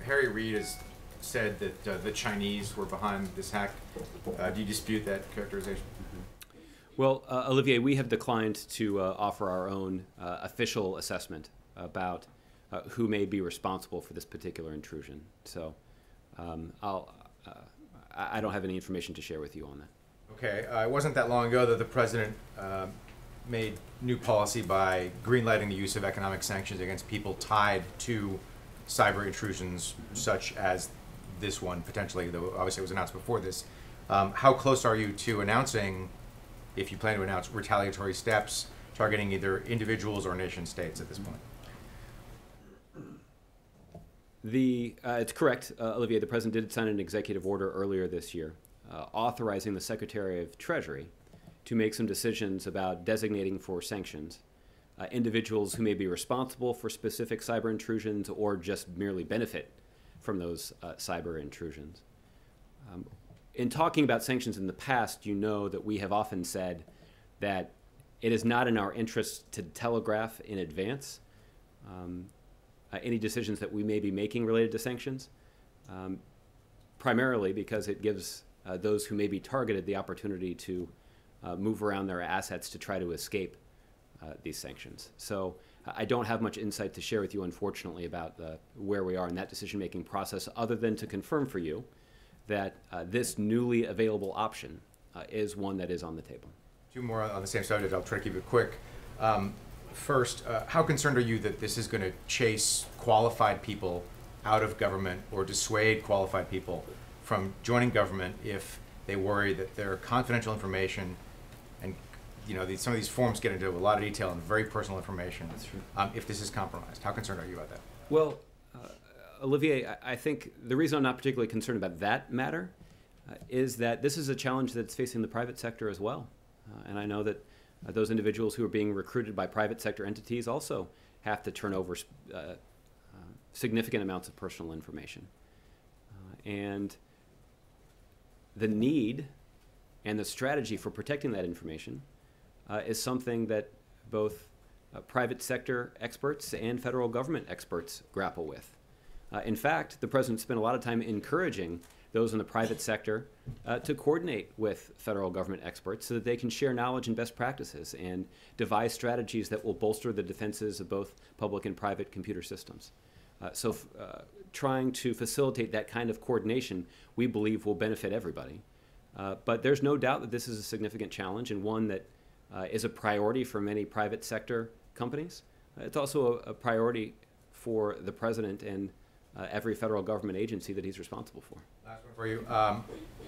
Harry Reid has said that the Chinese were behind this hack. Do you dispute that characterization? Well, Olivier, we have declined to offer our own official assessment about who may be responsible for this particular intrusion. So I don't have any information to share with you on that. Okay. It wasn't that long ago that the president made new policy by greenlighting the use of economic sanctions against people tied to cyber intrusions such as this one, potentially, though obviously it was announced before this. How close are you to announcing, if you plan to announce, retaliatory steps targeting either individuals or nation states at this point? It's correct, Olivier. The president did sign an executive order earlier this year authorizing the Secretary of Treasury to make some decisions about designating for sanctions individuals who may be responsible for specific cyber intrusions or just merely benefit from those cyber intrusions. In talking about sanctions in the past, you know that we have often said that it is not in our interest to telegraph in advance any decisions that we may be making related to sanctions, primarily because it gives those who may be targeted the opportunity to move around their assets to try to escape these sanctions. So I don't have much insight to share with you, unfortunately, about where we are in that decision-making process, other than to confirm for you that this newly available option is one that is on the table. Two more on the same subject. I'll try to keep it quick. First, how concerned are you that this is going to chase qualified people out of government or dissuade qualified people from joining government if they worry that their confidential information, and some of these forms get into a lot of detail and very personal information. That's true. If this is compromised, how concerned are you about that? Well, Olivier, I think the reason I'm not particularly concerned about that matter is that this is a challenge that's facing the private sector as well. And I know that those individuals who are being recruited by private sector entities also have to turn over significant amounts of personal information. And the need and the strategy for protecting that information is something that both private sector experts and federal government experts grapple with. In fact, the president spent a lot of time encouraging those in the private sector to coordinate with federal government experts so that they can share knowledge and best practices and devise strategies that will bolster the defenses of both public and private computer systems. So trying to facilitate that kind of coordination, we believe, will benefit everybody. But there's no doubt that this is a significant challenge and one that is a priority for many private sector companies. It's also a priority for the president and every federal government agency that he's responsible for. Last one for you.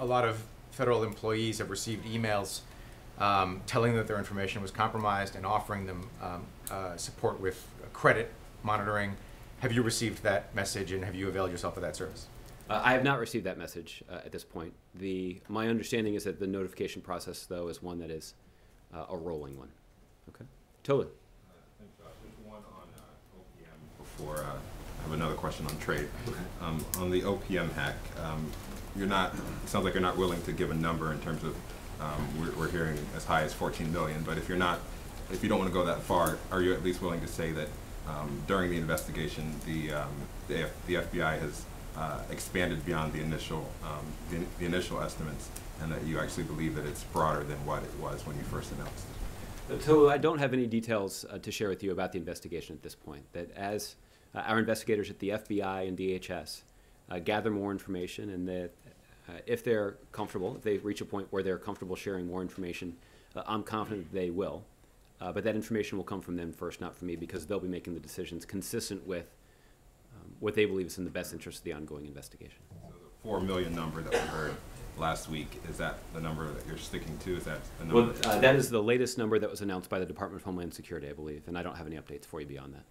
A lot of federal employees have received emails telling that their information was compromised and offering them support with credit monitoring. Have you received that message, and have you availed yourself of that service? I have not received that message at this point. My understanding is that the notification process, though, is one that is a rolling one. Okay, totally. Thanks, Josh. Just one on OPM before I have another question on trade. On the OPM hack, you're not. It sounds like you're not willing to give a number in terms of. We're hearing as high as 14 million, but if you don't want to go that far, are you at least willing to say that during the investigation, the FBI has expanded beyond the initial estimates, and that you actually believe that it's broader than what it was when you first announced it? So I don't have any details to share with you about the investigation at this point. That as our investigators at the FBI and DHS gather more information, and that if they're comfortable, if they reach a point where they're comfortable sharing more information, I'm confident that they will. But that information will come from them first, not from me, because they'll be making the decisions consistent with what they believe is in the best interest of the ongoing investigation. So the 4 million number that we heard last week, is that the number that you're sticking to? Is that the number? Well, that is the latest number that was announced by the Department of Homeland Security, I believe, and I don't have any updates for you beyond that.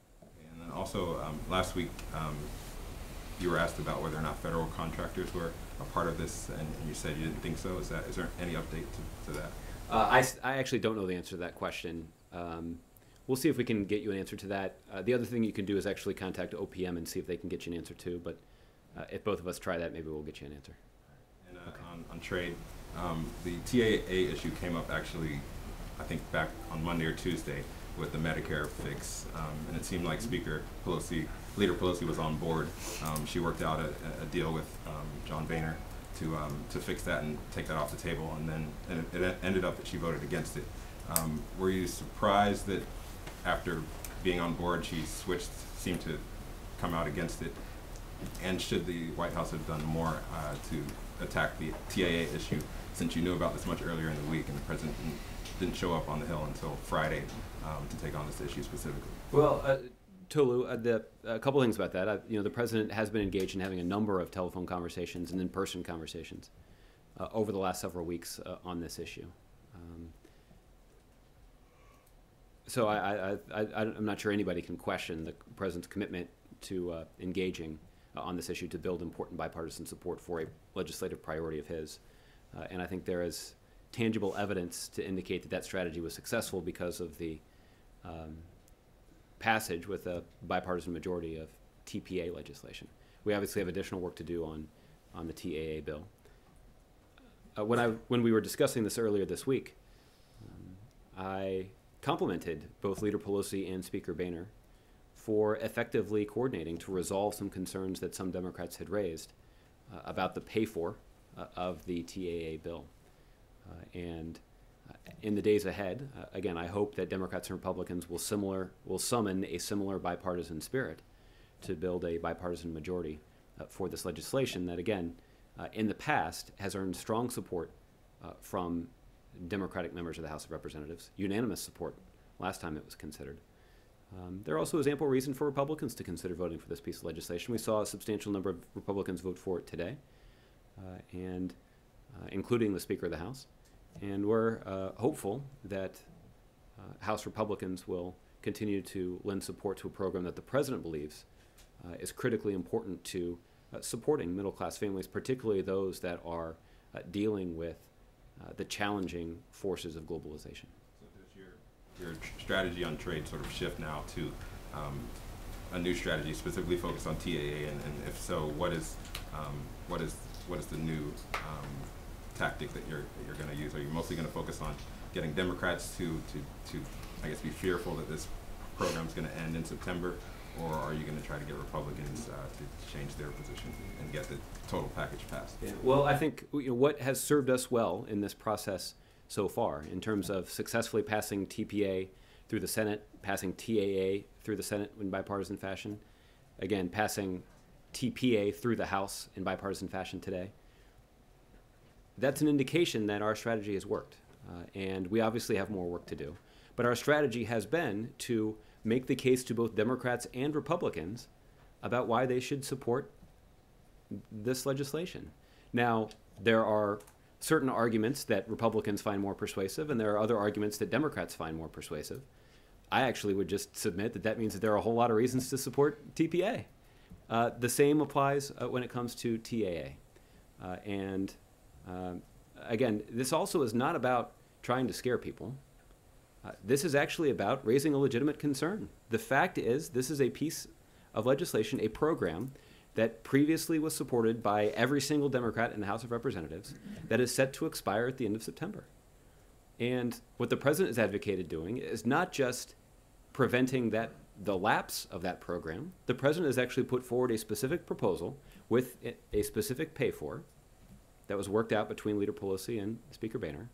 And then also, last week, you were asked about whether or not federal contractors were a part of this, and you said you didn't think so. Is there any update to that? I actually don't know the answer to that question. We'll see if we can get you an answer to that. The other thing you can do is actually contact OPM and see if they can get you an answer too, but if both of us try that, maybe we'll get you an answer. And on trade, the TAA issue came up actually, I think, back on Monday or Tuesday with the Medicare fix, and it seemed like Leader Pelosi was on board. She worked out a deal with John Boehner to fix that and take that off the table, and then it ended up that she voted against it. Were you surprised that after being on board she seemed to come out against it? And should the White House have done more to attack the TAA issue, since you knew about this much earlier in the week and the president didn't show up on the Hill until Friday to take on this issue specifically? Well, Tolu, a couple things about that. The president has been engaged in having a number of telephone conversations and in-person conversations over the last several weeks on this issue. So I'm not sure anybody can question the president's commitment to engaging on this issue to build important bipartisan support for a legislative priority of his. And I think there is tangible evidence to indicate that that strategy was successful because of the passage with a bipartisan majority of TPA legislation. We obviously have additional work to do on the TAA bill. When we were discussing this earlier this week, I complimented both Leader Pelosi and Speaker Boehner for effectively coordinating to resolve some concerns that some Democrats had raised about the pay-for of the TAA bill. And in the days ahead, again, I hope that Democrats and Republicans will summon a similar bipartisan spirit to build a bipartisan majority for this legislation that, again, in the past has earned strong support from Democratic members of the House of Representatives, unanimous support last time it was considered. There also is ample reason for Republicans to consider voting for this piece of legislation. We saw a substantial number of Republicans vote for it today, and including the Speaker of the House. And we're hopeful that House Republicans will continue to lend support to a program that the President believes is critically important to supporting middle-class families, particularly those that are dealing with the challenging forces of globalization. So does your strategy on trade sort of shift now to a new strategy specifically focused on TAA, and if so, what is the new tactic that you're going to use? Are you mostly going to focus on getting Democrats to I guess be fearful that this program is going to end in September, or are you going to try to get Republicans to change their position and get the total package passed? Yeah. Well, I think what has served us well in this process so far, in terms of successfully passing TPA through the Senate, passing TAA through the Senate in bipartisan fashion, again, passing TPA through the House in bipartisan fashion today, that's an indication that our strategy has worked. And we obviously have more work to do. But our strategy has been to make the case to both Democrats and Republicans about why they should support this legislation. Now, there are certain arguments that Republicans find more persuasive, and there are other arguments that Democrats find more persuasive. I actually would just submit that that means that there are a whole lot of reasons to support TPA. The same applies when it comes to TAA. Again, this also is not about trying to scare people. This is actually about raising a legitimate concern. The fact is, this is a piece of legislation, a program that previously was supported by every single Democrat in the House of Representatives that is set to expire at the end of September. And what the president has advocated doing is not just preventing the lapse of that program. The president has actually put forward a specific proposal with a specific pay for that was worked out between Leader Pelosi and Speaker Boehner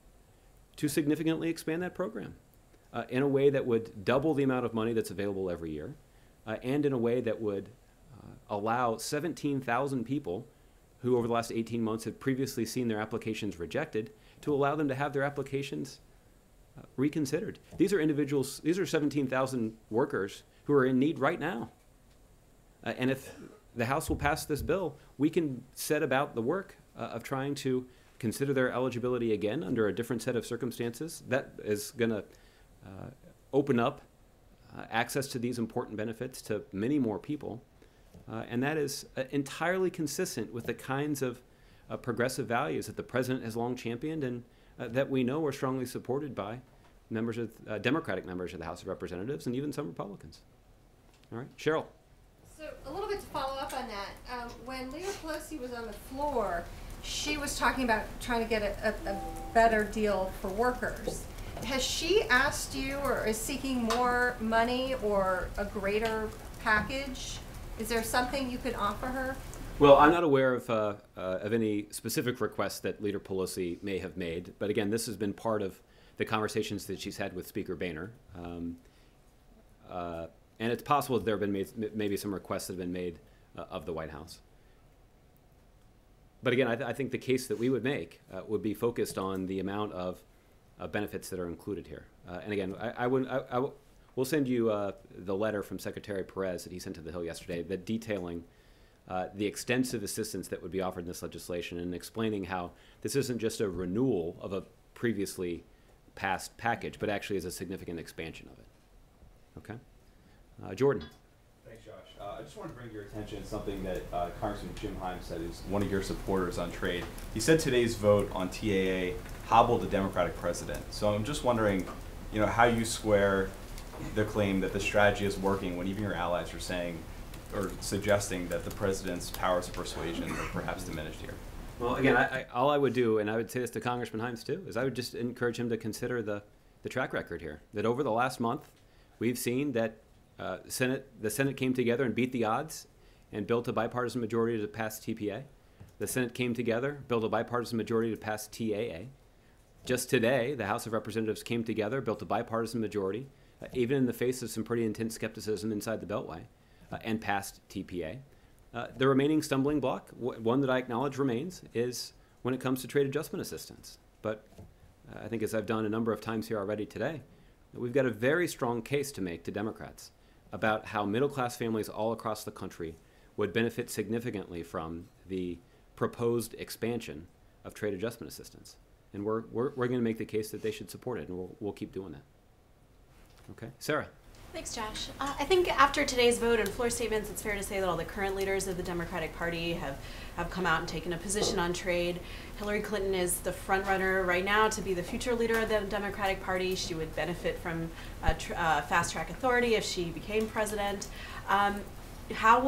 to significantly expand that program in a way that would double the amount of money that's available every year and in a way that would allow 17,000 people who over the last 18 months had previously seen their applications rejected to allow them to have their applications reconsidered. These are individuals, these are 17,000 workers who are in need right now. And if the House will pass this bill, we can set about the work of trying to consider their eligibility again under a different set of circumstances. That is going to open up access to these important benefits to many more people. And that is entirely consistent with the kinds of progressive values that the president has long championed and that we know are strongly supported by members of Democratic members of the House of Representatives and even some Republicans. All right, Cheryl. So a little bit to follow up on that. When Leader Pelosi was on the floor, she was talking about trying to get a better deal for workers. Has she asked you or is seeking more money or a greater package? Is there something you could offer her? Well, I'm not aware of any specific requests that Leader Pelosi may have made, but again, this has been part of the conversations that she's had with Speaker Boehner. And it's possible that there have been maybe some requests that have been made of the White House. But again, I think the case that we would make would be focused on the amount of benefits that are included here. And again, we'll send you the letter from Secretary Perez that he sent to the Hill yesterday that detailing the extensive assistance that would be offered in this legislation and explaining how this isn't just a renewal of a previously passed package, but actually is a significant expansion of it. Okay? Jordan. Thanks, Josh. I just want to bring your attention to something that Congressman Jim Himes said, who's one of your supporters on trade. He said today's vote on TAA hobbled the Democratic president. So I'm just wondering, how you square the claim that the strategy is working when even your allies are saying or suggesting that the president's powers of persuasion are perhaps diminished here. Well, again, all I would do, and I would say this to Congressman Himes too, is I would just encourage him to consider the track record here. That over the last month, we've seen that the Senate came together and beat the odds and built a bipartisan majority to pass TPA. The Senate came together, built a bipartisan majority to pass TAA. Just today, the House of Representatives came together, built a bipartisan majority, even in the face of some pretty intense skepticism inside the Beltway, and passed TPA. The remaining stumbling block, one that I acknowledge remains, is when it comes to trade adjustment assistance. But I think as I've done a number of times here already today, we've got a very strong case to make to Democrats about how middle-class families all across the country would benefit significantly from the proposed expansion of trade adjustment assistance. And we're going to make the case that they should support it, and we'll keep doing that. Okay, Sarah. Thanks, Josh. I think after today's vote and floor statements, it's fair to say that all the current leaders of the Democratic Party have come out and taken a position on trade. Hillary Clinton is the front runner right now to be the future leader of the Democratic Party. She would benefit from fast-track authority if she became president. How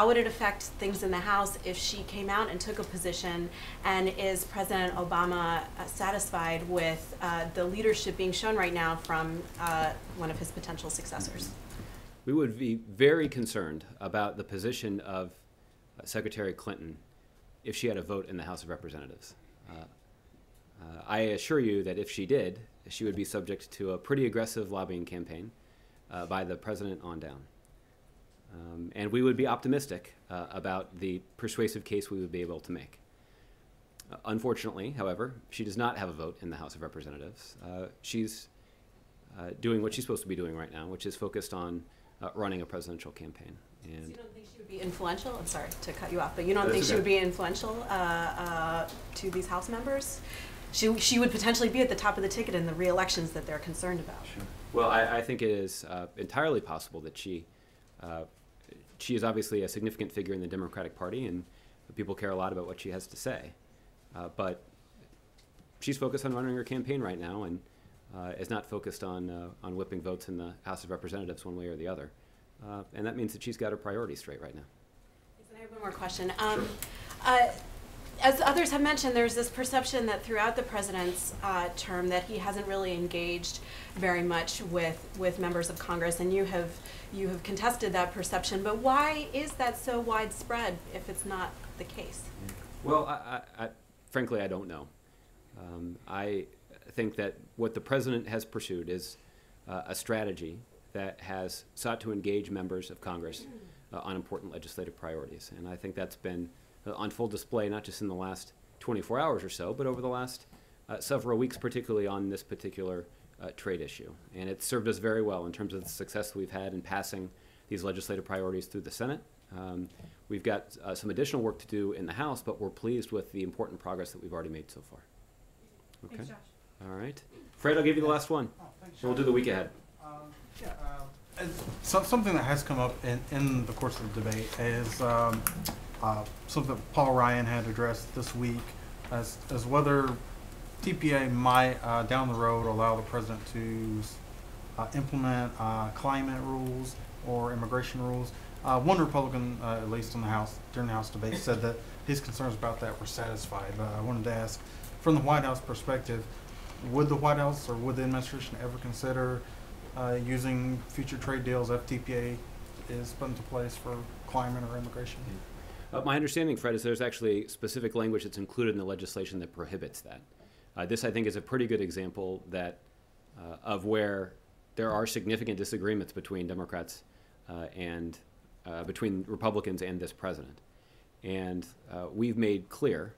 would it affect things in the House if she came out and took a position? And is President Obama satisfied with the leadership being shown right now from one of his potential successors? We would be very concerned about the position of Secretary Clinton if she had a vote in the House of Representatives. I assure you that if she did, she would be subject to a pretty aggressive lobbying campaign by the president on down. And we would be optimistic about the persuasive case we would be able to make. Unfortunately, however, she does not have a vote in the House of Representatives. She's doing what she's supposed to be doing right now, which is focused on running a presidential campaign. And so you don't think she would be influential? I'm sorry to cut you off, but you don't think she would be influential to these House members? She would potentially be at the top of the ticket in the re-elections that they're concerned about. Sure. Well, I think it is entirely possible that she is obviously a significant figure in the Democratic Party, and people care a lot about what she has to say. But she's focused on running her campaign right now, and is not focused on whipping votes in the House of Representatives one way or the other. And that means that she's got her priorities straight right now. I have one more question. Sure. As others have mentioned, there's this perception that throughout the president's term that he hasn't really engaged very much with members of Congress, and you have contested that perception. But why is that so widespread if it's not the case? Well, frankly, I don't know. I think that what the president has pursued is a strategy that has sought to engage members of Congress on important legislative priorities. And I think that's been on full display, not just in the last 24 hours or so, but over the last several weeks, particularly on this particular trade issue. And it's served us very well in terms of the success that we've had in passing these legislative priorities through the Senate. We've got some additional work to do in the House, but we're pleased with the important progress that we've already made so far. Okay. Thanks, Josh. All right. Fred, I'll give you the last one. We'll do the week ahead. Something that has come up in the course of the debate is something that Paul Ryan had addressed this week as whether TPA might down the road allow the president to implement climate rules or immigration rules. One Republican, at least in the House, during the House debate, said that his concerns about that were satisfied. But I wanted to ask, from the White House perspective, would the White House or would the administration ever consider using future trade deals if TPA is put into place for climate or immigration? My understanding, Fred, is there's actually specific language that's included in the legislation that prohibits that. This, I think, is a pretty good example that of where there are significant disagreements between Democrats and between Republicans and this president. And we've made clear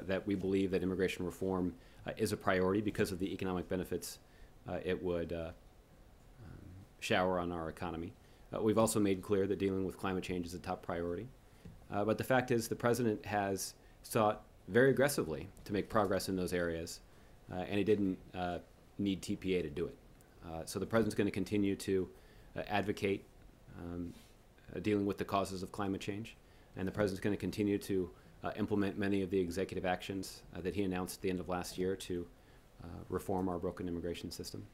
that we believe that immigration reform is a priority because of the economic benefits it would shower on our economy. We've also made clear that dealing with climate change is a top priority. But the fact is the president has sought very aggressively to make progress in those areas, and he didn't need TPA to do it. So the president's going to continue to advocate dealing with the causes of climate change, and the president's going to continue to implement many of the executive actions that he announced at the end of last year to reform our broken immigration system.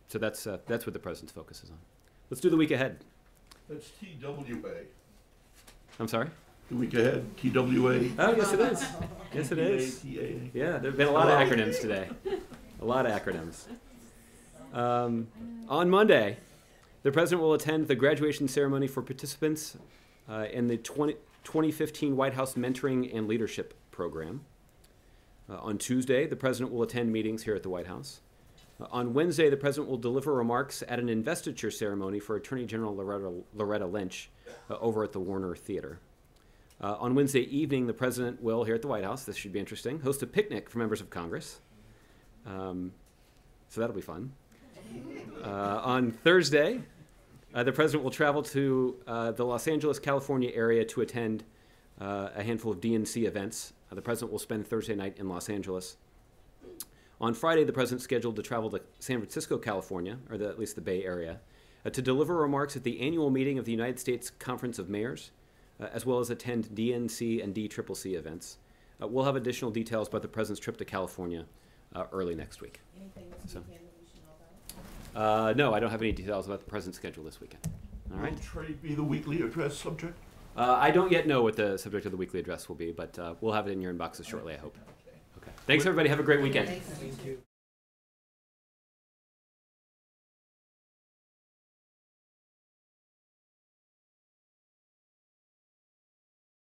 So that's what the president's focus is on. Let's do the week ahead. That's TWA. I'm sorry? The week ahead, TWA. Oh, yes it is. Yes it is. Yeah, there have been a lot of acronyms today. A lot of acronyms. On Monday, the president will attend the graduation ceremony for participants in the 2015 White House Mentoring and Leadership Program. On Tuesday, the president will attend meetings here at the White House. On Wednesday, the president will deliver remarks at an investiture ceremony for Attorney General Loretta Lynch over at the Warner Theater. On Wednesday evening, the president will, here at the White House, this should be interesting, host a picnic for members of Congress. So that'll be fun. On Thursday, the president will travel to the Los Angeles, California area to attend a handful of DNC events. The president will spend Thursday night in Los Angeles. On Friday, the president's scheduled to travel to San Francisco, California, or at least the Bay Area, to deliver remarks at the annual meeting of the United States Conference of Mayors, as well as attend DNC and DCCC events. We'll have additional details about the president's trip to California early next week. Anything this weekend that we should know about? No, I don't have any details about the president's schedule this weekend. All right. Will trade be the weekly address subject? I don't yet know what the subject of the weekly address will be, but we'll have it in your inboxes shortly, I hope. Okay. Thanks, everybody. Have a great weekend. Thank you.